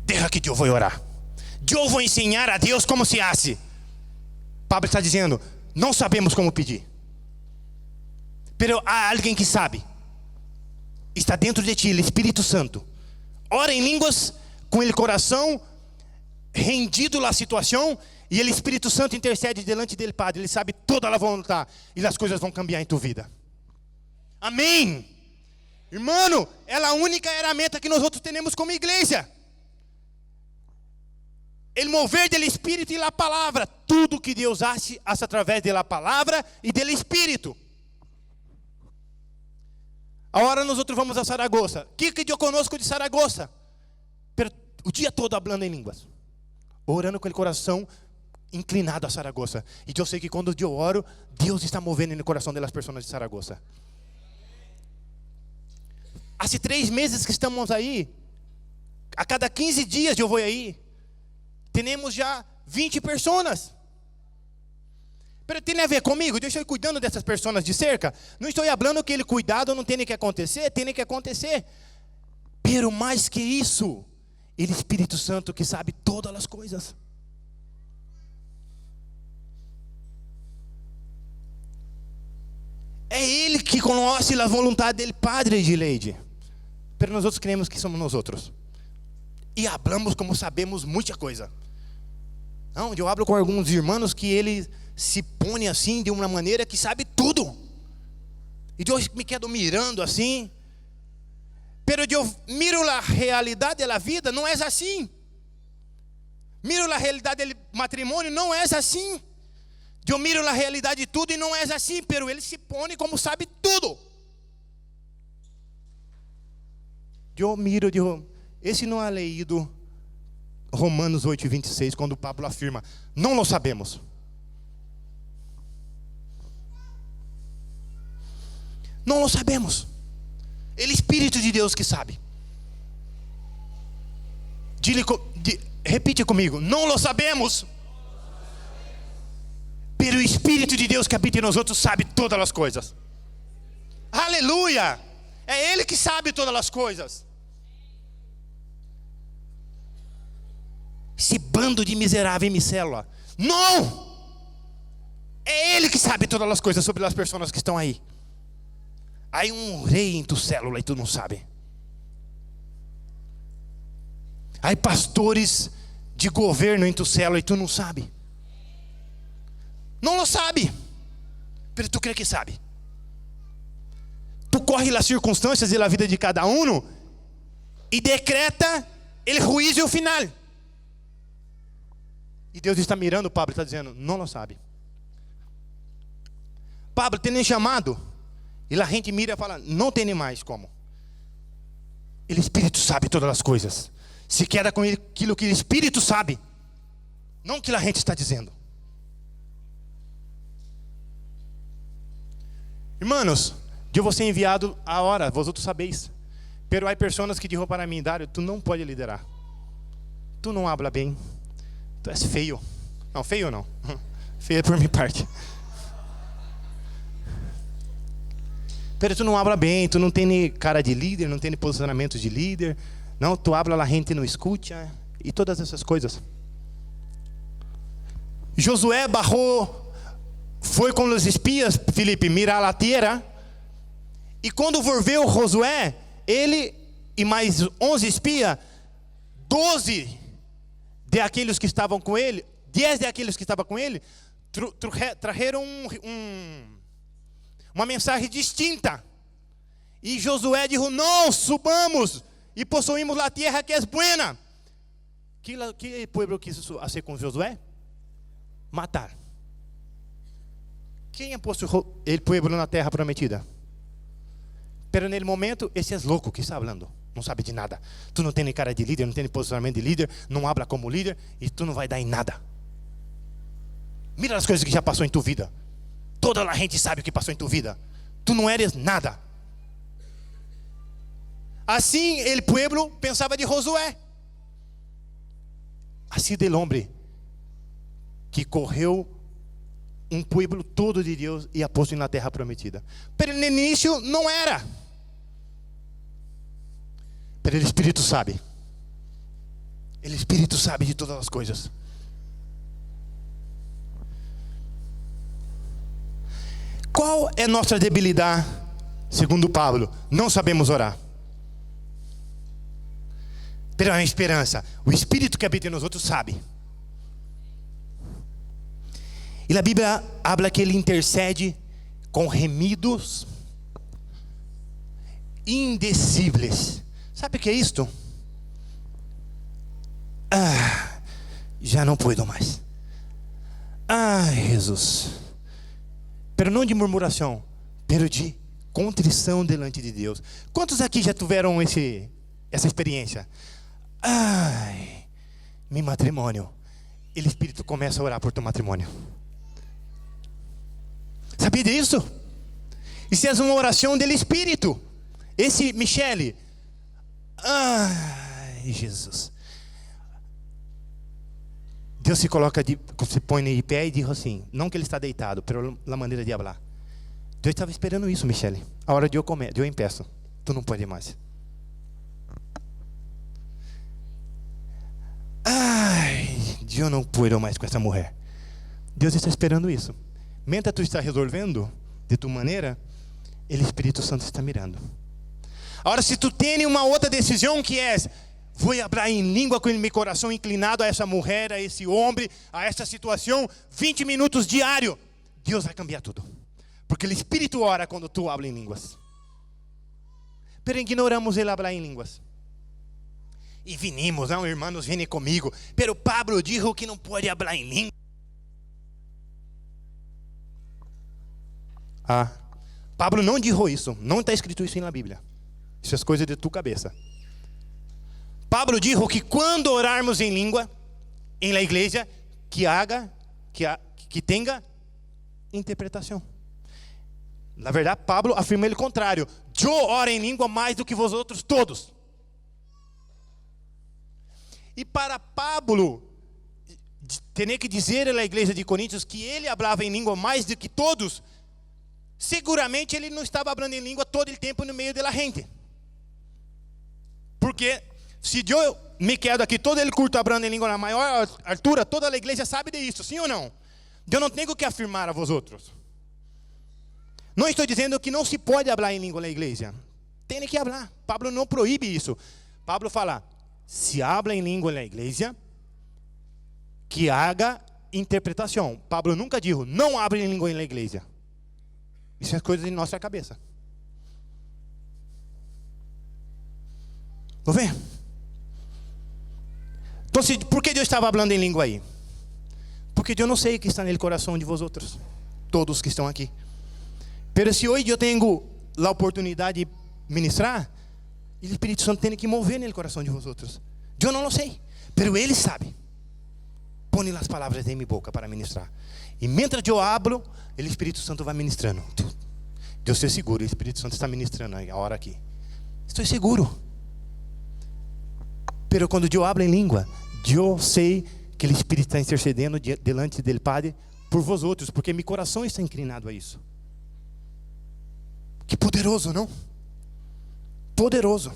Deixa que eu vou orar. Eu vou ensinar a Deus como se hace. Pablo está dizendo, não sabemos como pedir. Pero há alguém que sabe. Está dentro de ti, o Espírito Santo. Ora em línguas com o coração rendido à situação. E o Espírito Santo intercede delante dele, Padre. Ele sabe toda a vontade. E as coisas vão cambiar em tua vida. Amém. Irmão, é a única ferramenta que nós outros temos como igreja. El mover do Espírito e da palavra. Tudo que Deus hace através da palavra e do Espírito. Agora nós outros vamos a Saragossa. O que eu conosco de Saragossa? O dia todo falando em línguas. Orando com o coração inclinado a Zaragoza. E eu sei que quando eu oro, Deus está movendo no coração das pessoas de Zaragoza. Há 3 meses que estamos aí. A cada 15 dias eu vou aí. Temos já 20 pessoas. Mas tem a ver comigo? Eu estou cuidando dessas pessoas de cerca. Não estou falando que ele cuidado não tem que acontecer. Tem que acontecer. Pero mais que isso, Ele é Espírito Santo que sabe todas as coisas. É Ele que conhece a vontade dele, Padre de Leide. Pero nós outros cremos que somos nós outros. E hablamos como sabemos muita coisa. Não, eu hablo com alguns irmãos que ele se põe assim de uma maneira que sabe tudo. E eu me quedo mirando assim. Pero eu miro a realidade da vida, não é assim. Miro a realidade do matrimônio, não é assim. Eu miro a realidade de tudo e não é assim. Pero ele se põe como sabe tudo. Eu miro, esse não é leído Romanos 8:26, quando Pablo afirma: não lo sabemos. Não lo sabemos. Ele é Espírito de Deus que sabe. Repite comigo: não lo sabemos. Pero o Espírito de Deus que habita em nós outros sabe todas as coisas. Aleluia! É Ele que sabe todas as coisas. Esse bando de miserável e micélula. Não! É Ele que sabe todas as coisas sobre as pessoas que estão aí. Há um rei em tua célula e tu não sabe. Há pastores de governo em tua célula e tu não sabe. Não lo sabe. Mas tu crê que sabe. Tu corre as circunstâncias e a vida de cada um e decreta o juízo final. E Deus está mirando Pablo e está dizendo: não lo sabe. Pablo, tem chamado. E a gente mira e fala: não tem mais como. O Espírito sabe todas as coisas. Se queda com aquilo que o Espírito sabe, não o que a gente está dizendo. Irmãos, eu vou ser enviado a hora, vós outros sabeis. Pero há pessoas que dirão para mim: Dário, tu não pode liderar. Tu não habla bem. Tu és feio. Não, feio não. Feio é por minha parte. Pero tu não habla bem, tu não tem cara de líder, não tem posicionamento de líder. Não, tu habla, a gente não escuta. E todas essas coisas. Josué barrou, foi com os espias, Filipe, mirar a terra. E quando volveu Josué, ele e mais 11 espias, 12 de aqueles que estavam com ele, 10 de aqueles que estavam com ele, trajeram uma mensagem distinta. E Josué disse: não, subamos e possuímos a terra que é buena. Que povo quis fazer com Josué? Matar. Quem é posto o povo na terra prometida? Pero nesse momento, esse é louco que está falando. Não sabe de nada. Tu não tem cara de líder, não tem posicionamento de líder, não habla como líder e tu não vai dar em nada. Mira as coisas que já passou em tua vida. Toda a gente sabe o que passou em tua vida. Tu não eres nada. Assim, o povo pensava de Josué. Assim del homem que correu um povo todo de Deus e a posto na terra prometida. Pero no início não era. Pero o Espírito sabe. O Espírito sabe de todas as coisas. Qual é nossa debilidade? Segundo Pablo, não sabemos orar. Pero a esperança, o Espírito que habita em nós outros sabe. E a Bíblia habla que ele intercede com remidos indecíveis. Sabe o que é isto? Já não puedo mais. Jesus. Pero não de murmuração, pero de contrição delante de Deus. Quantos aqui já tiveram essa experiência? Meu matrimônio, o Espírito começa a orar por teu matrimônio. Sabia disso? Isso é uma oração do Espírito. Esse Michele, ai Jesus, Deus se põe de pé e diz assim, não que ele está deitado, pela maneira de falar. Deus estava esperando isso, Michele. A hora de eu comer, eu empeço. Tu não pode mais. Ai, eu não puedo mais com essa mulher. Deus está esperando isso. Mentre tu está resolvendo de tua maneira, o Espírito Santo está mirando. Agora, se tu tem uma outra decisão que é, vou falar em língua com meu coração inclinado a essa mulher, a esse homem, a essa situação, 20 minutos diário, Deus vai cambiar tudo. Porque o Espírito ora quando tu habla em línguas. Pero ignoramos ele falar em línguas. E vinimos, não, irmãos, vem comigo. Pero Pablo dijo que não pode falar em língua. Pablo não dijo isso. Não está escrito isso na Bíblia. Isso é coisa de tua cabeça. Pablo dijo que quando orarmos em língua, em la igreja, que tenha interpretação. Na verdade, Pablo afirma o contrário. Eu oro em língua mais do que vós outros todos. E para Pablo ter que dizer à igreja de Coríntios que ele falava em língua mais do que todos, seguramente ele não estava falando em língua todo o tempo no meio da gente. Porque se eu me quedo aqui todo ele culto falando em língua na maior altura, toda a igreja sabe disso, sim ou não? Eu não tenho que afirmar a vós outros. Não estou dizendo que não se pode falar em língua na igreja. Tem que falar. Pablo não proíbe isso. Pablo fala, se habla em língua na igreja, que haga interpretação. Pablo nunca disse, não hable em língua na igreja. Isso é coisa de nossa cabeça. Vou ver? Então, por que Deus estava falando em língua aí? Porque eu não sei o que está no coração de vós outros, todos que estão aqui. Pero se hoje eu tenho a oportunidade de ministrar, o Espírito Santo tem que mover no coração de vós outros. Eu não sei, pero Ele sabe. Põe as palavras em minha boca para ministrar. E mientras eu hablo, o Espírito Santo vai ministrando. Eu estou seguro, o Espírito Santo está ministrando a hora aqui. Estou seguro. Pero quando eu hablo em língua, eu sei que o Espírito está intercedendo delante do Padre por vós outros, porque meu coração está inclinado a isso. Que poderoso, não? Poderoso.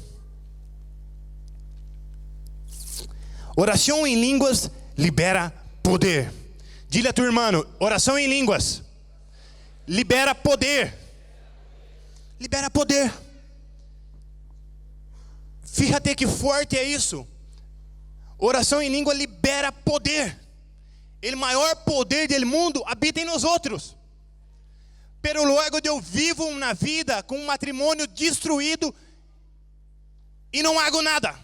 Oração em línguas libera poder. Diga a tu irmão, oração em línguas libera poder. Libera poder. Fíjate que forte é isso. Oração em língua libera poder. O maior poder do mundo habita em nós outros. Pero logo eu vivo uma vida com um matrimônio destruído e não hago nada.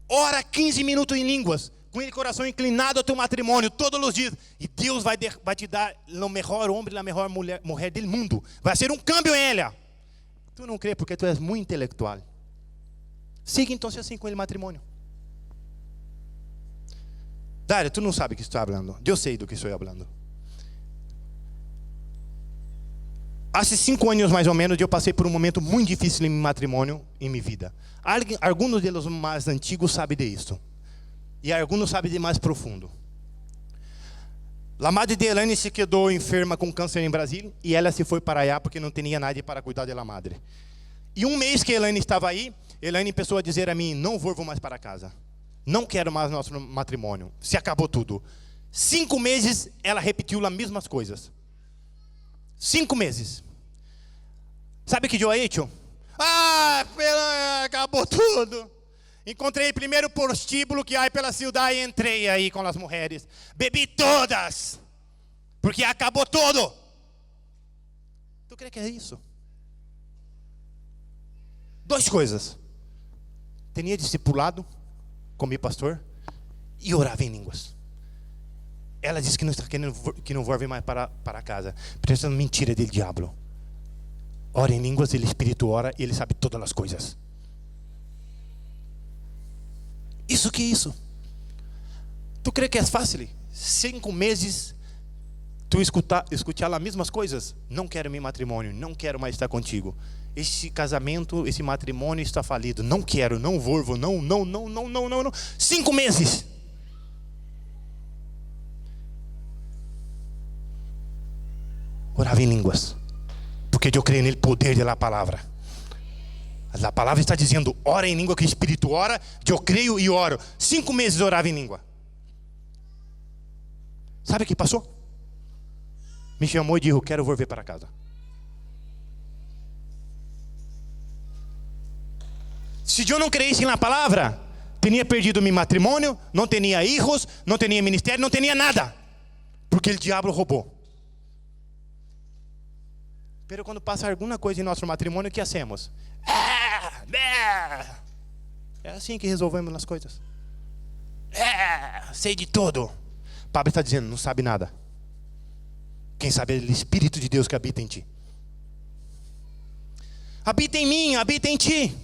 Ora 15 minutos em línguas, com o coração inclinado ao teu matrimônio todos os dias, e Deus vai te dar o melhor homem, a melhor mulher do mundo. Vai ser um câmbio em ela. Tu não crê porque tu és muito intelectual. Siga então assim com o matrimônio. Dário, tu não sabe o que estou falando. Eu sei do que estou falando. Há 5 anos mais ou menos, eu passei por um momento muito difícil em meu matrimônio, em minha vida. Alguns deles mais antigos sabem disso. E alguns sabem de mais profundo. A madre de Elaine se quedou enferma com câncer em Brasília, e ela se foi para allá porque não tinha nadie para cuidar da madre. E um mês que Elaine estava aí, Elaine começou a dizer a mim, não vou mais para casa. Não quero mais nosso matrimônio. Se acabou tudo. 5 meses, ela repetiu as mesmas coisas. 5 meses. Sabe o que eu he hecho? Acabou tudo. Encontrei primeiro prostíbulo que há pela cidade e entrei aí com as mulheres. Bebi todas. Porque acabou tudo. Tu crê que é isso? 2 coisas. Tinha discipulado com meu pastor e orava em línguas. Ela disse que não está querendo, que não vai vir mais para casa. Pensa mentira do diabo. Ora em línguas, o Espírito ora e ele sabe todas as coisas. Isso que é isso? Tu crê que é fácil? 5 meses tu escutar as mesmas coisas? Não quero meu matrimônio, não quero mais estar contigo. Esse casamento, esse matrimônio está falido. Não quero, não vou, não. 5 meses. Orava em línguas, porque eu creio no poder da palavra. A palavra está dizendo, ora em língua que o Espírito ora, eu creio e oro. 5 meses orava em língua. Sabe o que passou? Me chamou e disse, quero voltar para casa. Se eu não creísse na palavra, teria perdido meu matrimônio, não teria filhos, não teria ministério, não teria nada. Porque o diabo roubou. Pero quando passa alguma coisa em nosso matrimônio, o que hacemos? É assim que resolvemos as coisas. Sei de tudo. Pablo está dizendo, não sabe nada. Quem sabe é o Espírito de Deus que habita em ti. Habita em mim, habita em ti.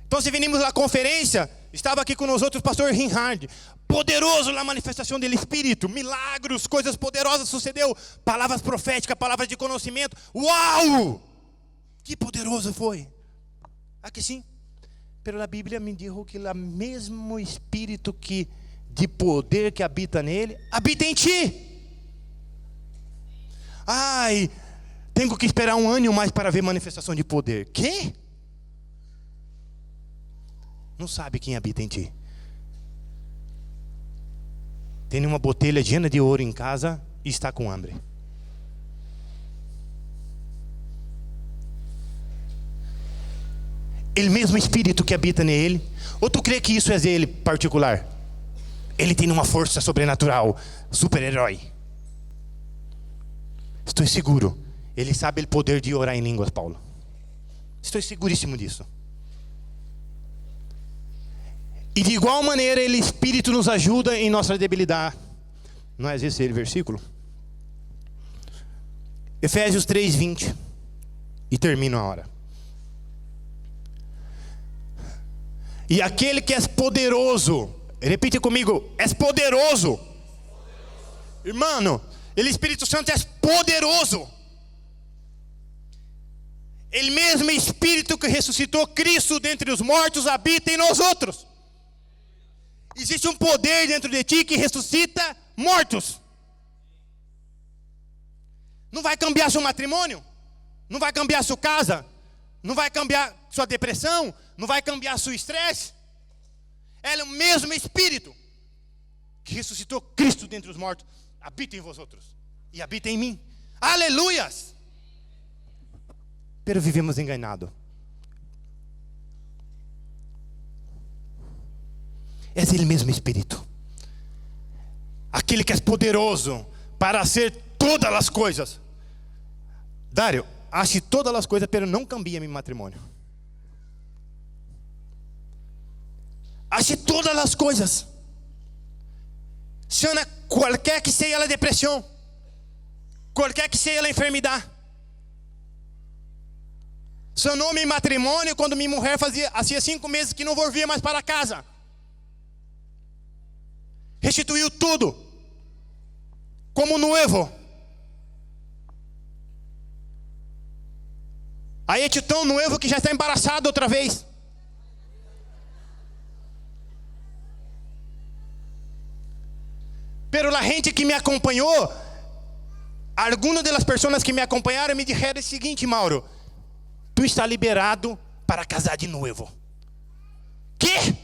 Então, se venimos à conferência, estava aqui com nós outros, pastor Reinhard, poderoso na manifestação do Espírito, milagros, coisas poderosas sucedeu, palavras proféticas, palavras de conhecimento. Uau! Que poderoso foi. Aqui sim. Pero a Bíblia me diz que o mesmo Espírito que de poder que habita nele, habita em ti. Ai, tenho que esperar 1 ano mais para ver manifestação de poder. Quê? Não sabe quem habita em ti. Tem uma botelha llena de ouro em casa e está com hambre. O mesmo Espírito que habita nele. Ou tu crê que isso é ele particular? Ele tem uma força sobrenatural, super-herói. Estou seguro. Ele sabe o poder de orar em línguas, Paulo. Estou seguríssimo disso. E de igual maneira, o Espírito nos ajuda em nossa debilidade. Não é esse o versículo? Efésios 3:20. E termino a hora. E aquele que é poderoso, repite comigo, é poderoso. Irmão, o Espírito Santo é poderoso. O mesmo Espírito que ressuscitou Cristo dentre os mortos habita em nós outros. Existe um poder dentro de ti que ressuscita mortos. Não vai cambiar seu matrimônio, não vai cambiar sua casa, não vai cambiar sua depressão, não vai cambiar seu estresse. É o mesmo Espírito que ressuscitou Cristo dentre os mortos, habita em vós outros e habita em mim. Aleluias! Pero vivemos enganados. É o mesmo Espírito, aquele que é poderoso para fazer todas as coisas. Dário, ache todas as coisas, pero não cambia meu matrimônio. Ache todas as coisas. Sana qualquer que seja a depressão, qualquer que seja a enfermidade. Sanou meu matrimônio quando minha mulher fazia 5 meses que não volvia mais para casa. Restituiu tudo, como noivo. Aí é tão noivo que já está embaraçado outra vez. Pero a gente que me acompanhou, algumas das pessoas que me acompanharam me disseram o seguinte: Mauro, tu está liberado para casar de noivo. Que?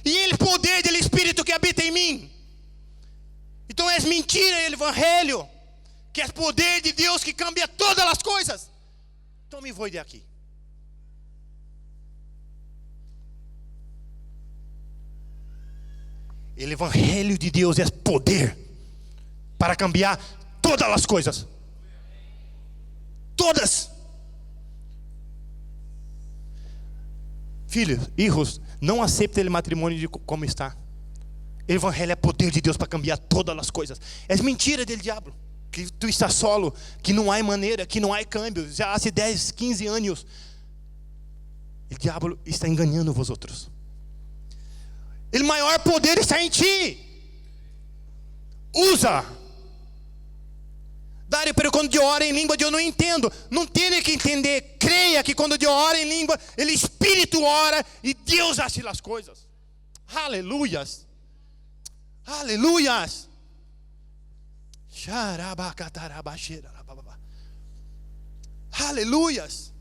E o poder do Espírito que habita em mim. Então é mentira o Evangelho, que é o poder de Deus que cambia todas as coisas. Então me vou de aqui. O Evangelho de Deus é poder para cambiar todas as coisas. Todas. Filhos, hijos, não aceitem o matrimônio de como está. O Evangelho é poder de Deus para cambiar todas as coisas. É mentira do diabo, que tu estás solo, que não há maneira, que não há câmbio. Já há 10, 15 anos. O diabo está enganando vós outros. O maior poder está em ti. Usa. Dário, pero quando eu oro em língua, eu não entendo. Não tem que entender. Creia que quando eu oro em língua, o Espírito ora e Deus faz as coisas. Aleluias. Aleluias. Aleluias.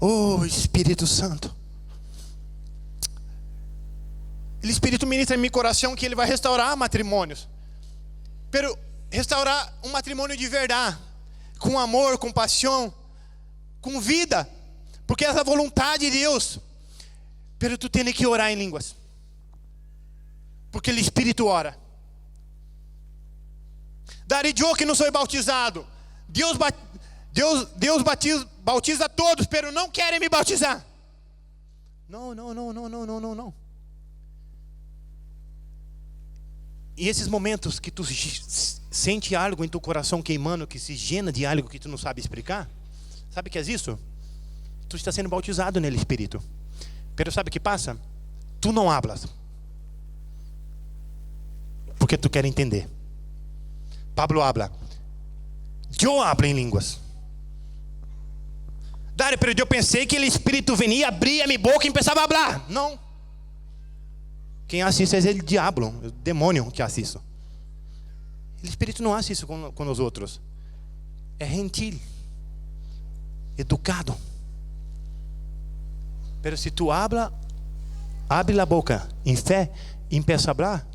Oh, Espírito Santo. O Espírito ministra em meu coração que Ele vai restaurar matrimônios. Pero restaurar um matrimônio de verdade. Com amor, com paixão, com vida. Porque essa é a vontade de Deus. Pero tu tens que orar em línguas. Porque o Espírito ora. Dari eu que não sou bautizado. Deus bautiza todos, pero não querem me bautizar. Não. E esses momentos que tu sente algo em teu coração queimando, que se llena de algo que tu não sabe explicar, sabe o que é isso? Tu está sendo bautizado no Espírito. Pero sabe o que passa? Tu não hablas. Porque tu quer entender. Pablo habla. Eu hablo em línguas. Dário, pero eu pensei que o Espírito venia, abria minha boca e começava a falar. Não. Quem faz isso é o diabo, o demônio que faz isso. O Espírito não faz isso com os outros. É gentil, educado. Pero se tu abre a boca em fé e começa a falar,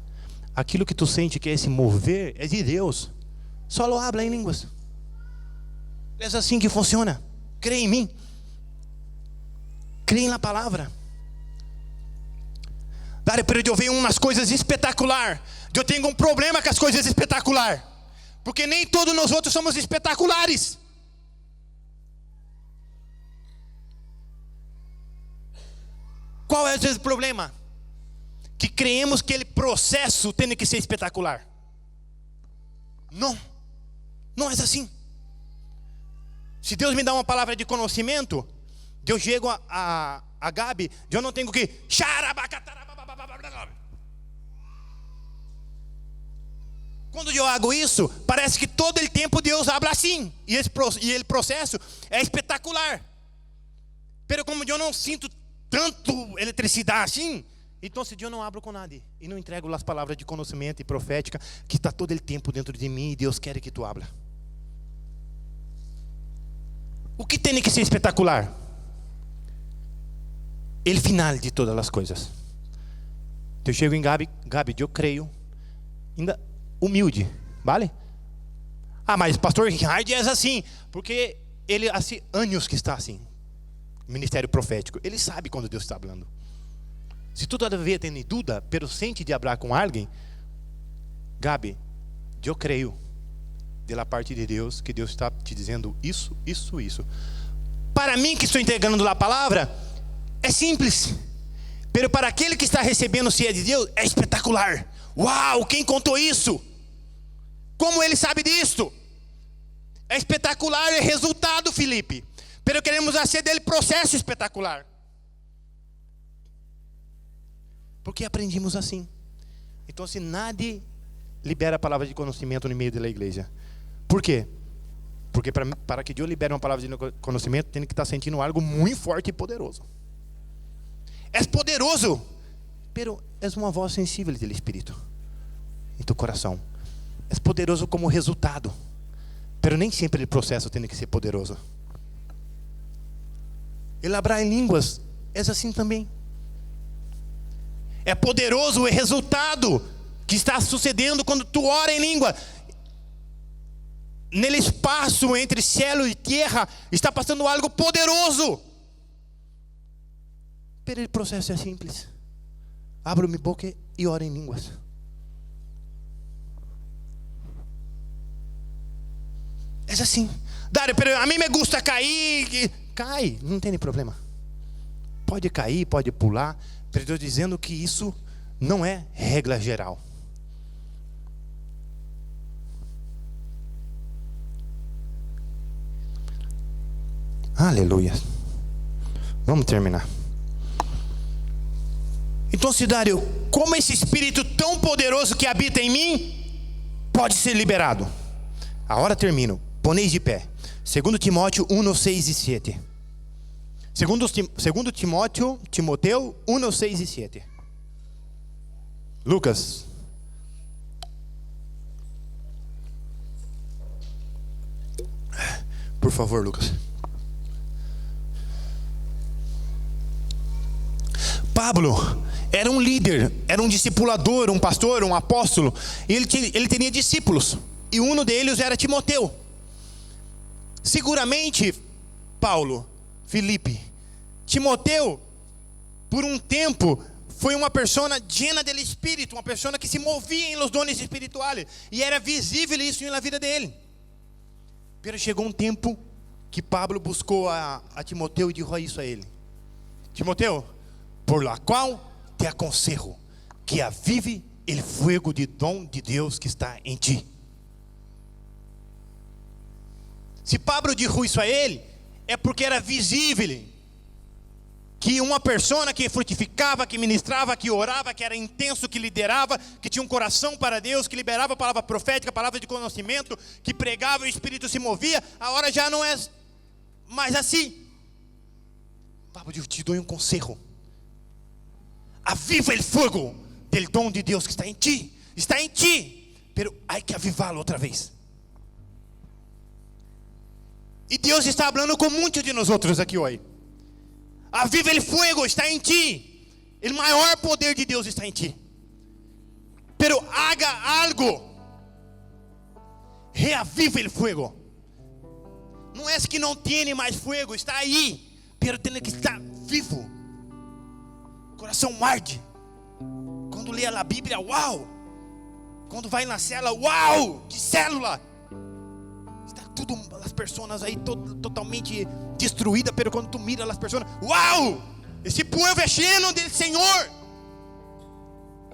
aquilo que tu sente que é esse mover é de Deus. Só lo habla em línguas. É assim que funciona. Crê em mim. Crê na palavra. Dário, pero eu vejo umas coisas espetacular. Eu tenho um problema com as coisas espetacular. Porque nem todos nós outros somos espetaculares. Qual é esse problema? Que creemos que o processo tem que ser espetacular. Não é assim. Se Deus me dá uma palavra de conhecimento, eu chego a Gabi, eu não tenho que quando eu hago isso, parece que todo o tempo Deus habla assim. E o processo é espetacular. Pero como eu não sinto tanto eletricidade assim, então eu não hablo com nada. E não entrego as palavras de conhecimento e profética que está todo o tempo dentro de mim e Deus quer que tu habla. O que tem que ser espetacular? O final de todas as coisas. Eu chego em Gabi, eu creio, ainda humilde, vale? Mas pastor Reinhard é assim, porque ele há anos que está assim, ministério profético, ele sabe quando Deus está falando. Se tu todavia tem dúvida, pero sente de falar com alguém, Gabi, eu creio da parte de Deus, que Deus está te dizendo isso. Para mim que estou entregando a palavra, é simples. Pero para aquele que está recebendo, se é de Deus, é espetacular. Uau, quem contou isso? Como ele sabe disso? É espetacular, é resultado, Felipe. Pero queremos fazer dele processo espetacular. Porque aprendimos assim. Então, se nadie libera a palavra de conhecimento no meio da igreja. Por quê? Porque para que Deus libere uma palavra de conhecimento, tem que estar sentindo algo muito forte e poderoso. É poderoso, pero é uma voz sensível do Espírito em teu coração. É poderoso como resultado, pero nem sempre o processo tem que ser poderoso. Ele hablar em línguas é assim também. É poderoso o resultado que está sucedendo quando tu ora em língua. No espaço entre céu e terra está passando algo poderoso. Pero o processo é simples. Abro minha boca e oro em línguas. É assim. Dário, pero a mim me gusta cair. Cai, não tem problema. Pode cair, pode pular. Pero estou dizendo que isso não é regra geral. Aleluia. Vamos terminar. Então, Cidário, como esse espírito tão poderoso que habita em mim pode ser liberado? A hora termina. Poneis de pé. 2 Timóteo 1, 6 e 7. 2 Timoteu 1, 6 e 7. Lucas. Por favor, Lucas. Pablo era um líder, era um discipulador, um pastor, um apóstolo. E ele tinha discípulos. E um deles era Timoteu. Seguramente, Paulo, Filipe, Timoteu, por um tempo, foi uma persona llena del Espírito, uma persona que se movia em los dones espirituales. E era visível isso na vida dele. Pero chegou um tempo que Pablo buscou a Timoteu e disse isso a ele: Timoteu, por la qual te aconselho que avive o fogo de dom de Deus que está em ti. Se Pablo disse isso a ele, é porque era visível que uma pessoa que frutificava, que ministrava, que orava, que era intenso, que liderava, que tinha um coração para Deus, que liberava a palavra profética, a palavra de conhecimento, que pregava e o Espírito se movia, a hora já não é mais assim. Pablo diz: te dou um conselho. Aviva o fogo do dom de Deus que está em ti. Está em ti, pero hay que avivá-lo outra vez. E Deus está falando com muitos de nós outros aqui hoje. Aviva o fogo, está em ti. O maior poder de Deus está em ti. Pero haga algo. Reaviva o fogo. Não é que não tem mais fogo, está aí. Pero tem que estar vivo. O coração arde. Quando lê a Bíblia, uau. Quando vai na célula, uau. Que célula. Está tudo, as pessoas aí totalmente destruídas. Pero quando tu mira as pessoas, uau. Esse povo é cheio do Senhor.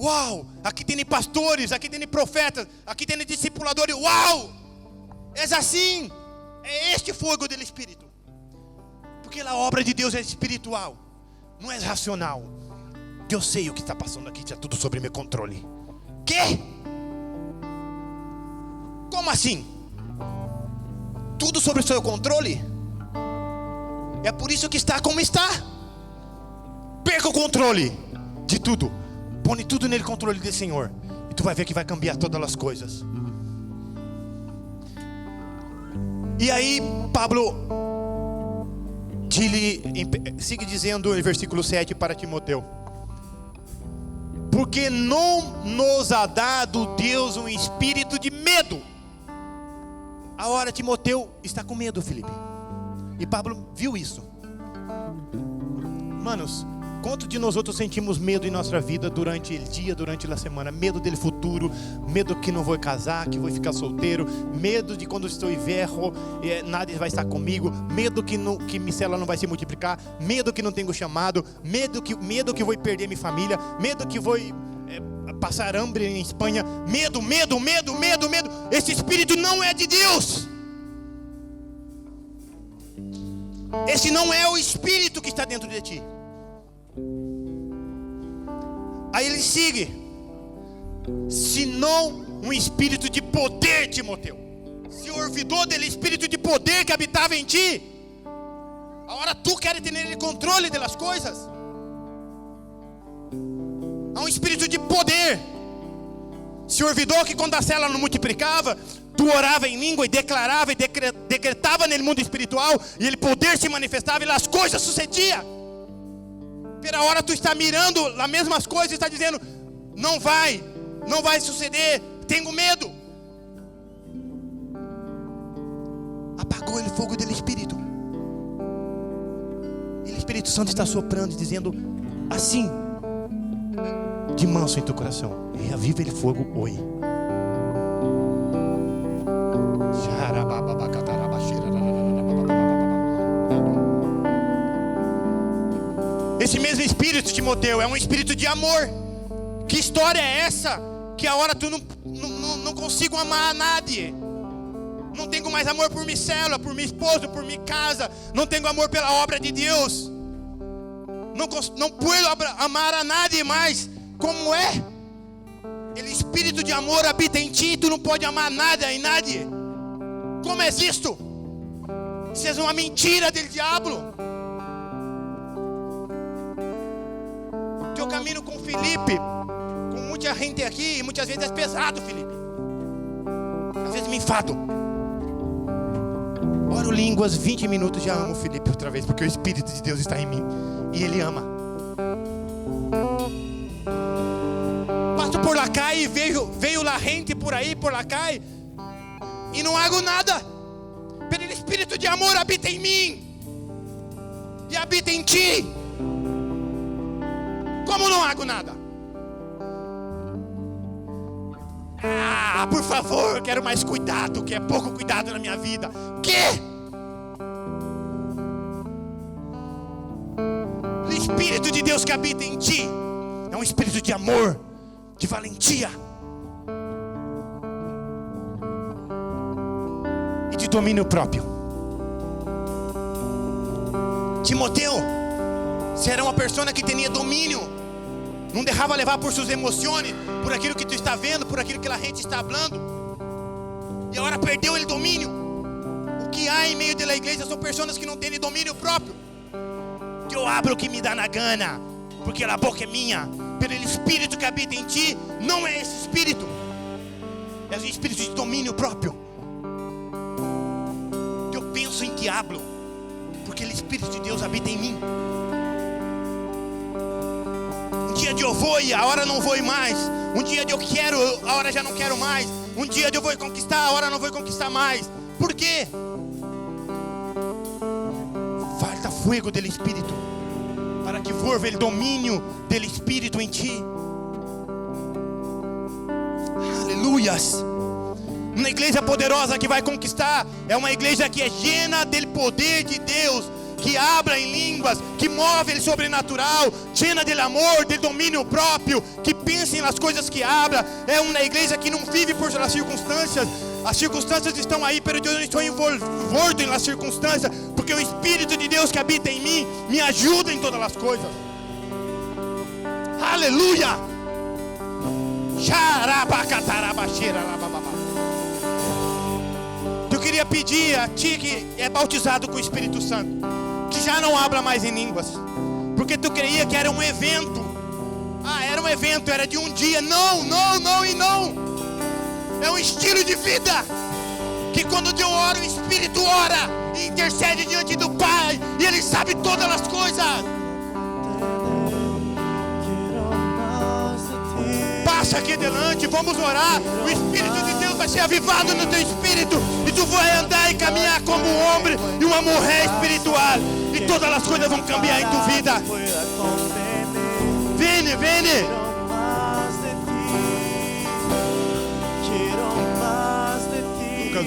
Uau. Aqui tem pastores, aqui tem profetas, aqui tem discipuladores. Uau. É assim. É este fogo do Espírito. Porque a obra de Deus é espiritual. Não é racional. Eu sei o que está passando aqui, está tudo sobre meu controle. Que? Como assim? Tudo sobre o seu controle? É por isso que está como está. Perca o controle de tudo. Põe tudo nele controle do Senhor. E tu vai ver que vai cambiar todas as coisas. E aí Pablo sigue dizendo no versículo 7 para Timoteu: porque não nos ha dado Deus um espírito de medo. Agora Timoteu está com medo, Filipe. E Pablo viu isso. Manos, quanto de nós outros sentimos medo em nossa vida durante o dia, durante a semana? Medo do futuro, medo que não vou casar, que vou ficar solteiro, medo de quando estou velho, nada vai estar comigo, medo que minha célula não vai se multiplicar, medo que não tenho chamado, medo que vou perder minha família, medo que vou passar hambre em Espanha, medo. Esse espírito não é de Deus. Esse não é o espírito que está dentro de ti. Aí ele sigue: senão um espírito de poder, Timoteu. Se olvidou dele espírito de poder que habitava em ti. Agora tu queres ter o controle das coisas. Há um espírito de poder. Se olvidou que quando a célula não multiplicava, tu orava em língua e declarava e decretava no mundo espiritual, e ele poder se manifestava e as coisas sucediam. Pela hora tu está mirando as mesmas coisas e está dizendo: não vai suceder, tenho medo. Apagou o fogo do Espírito. E o Espírito Santo está soprando e dizendo assim, de manso em teu coração: reaviva o fogo hoje. Esse mesmo espírito, Timoteu, é um espírito de amor. Que história é essa? Que a hora tu não consigo amar a nadie. Não tenho mais amor por minha célula, por minha esposa, por minha casa. Não tenho amor pela obra de Deus. não puedo amar a nadie mais como é. O espírito de amor habita em ti, tu não pode amar nada e nadie. Como é isto? Isso é uma mentira do diabo. Eu caminho com Felipe, com muita gente aqui, e muitas vezes é pesado, Felipe. Às vezes me enfado. Oro línguas 20 minutos, já amo o Felipe outra vez, porque o Espírito de Deus está em mim e Ele ama. Passo por lá cá e veio lá gente por aí, por lá cá, e não hago nada. Pelo Espírito de amor habita em mim e habita em ti. Como não hago nada? Por favor, eu quero mais cuidado, que é pouco cuidado na minha vida. Que? O Espírito de Deus que habita em ti é um espírito de amor, de valentia e de domínio próprio. Timoteu, você era uma pessoa que tinha domínio, não deixava levar por suas emoções, por aquilo que tu está vendo, por aquilo que a gente está falando, e agora perdeu o domínio. O que há em meio da igreja são pessoas que não têm domínio próprio. Que eu abro o que me dá na gana, porque a boca é minha. Pelo Espírito que habita em ti, não é esse Espírito, é o Espírito de domínio próprio. Que eu penso em que hablo, porque o Espírito de Deus habita em mim. Um dia de eu vou e a hora não vou mais. Um dia de eu quero, a hora já não quero mais. Um dia de eu vou conquistar, a hora não vou conquistar mais. Por quê? Falta fogo do Espírito, para que volva o domínio do Espírito em ti. Aleluias. Uma igreja poderosa que vai conquistar é uma igreja que é llena do poder de Deus, que habla em línguas, que move o sobrenatural, llena de amor, de domínio próprio, que pensa nas coisas que habla. É uma igreja que não vive por as circunstâncias. As circunstâncias estão aí, mas eu não estou envolvido nas circunstâncias, porque o Espírito de Deus que habita em mim me ajuda em todas as coisas. Aleluia! Eu queria pedir a ti que é bautizado com o Espírito Santo, que já não habla mais em línguas, porque tu creia que era um evento. Era um evento, era de um dia. Não, não, não e não. É um estilo de vida, que quando eu oro, o Espírito ora e intercede diante do Pai, e Ele sabe todas as coisas. Passa aqui delante, vamos orar. O Espírito de Deus vai ser avivado no teu espírito, e tu vai andar e caminhar como um homem e uma mulher espiritual, e todas as coisas vão cambiar em tua vida. Vem, vem.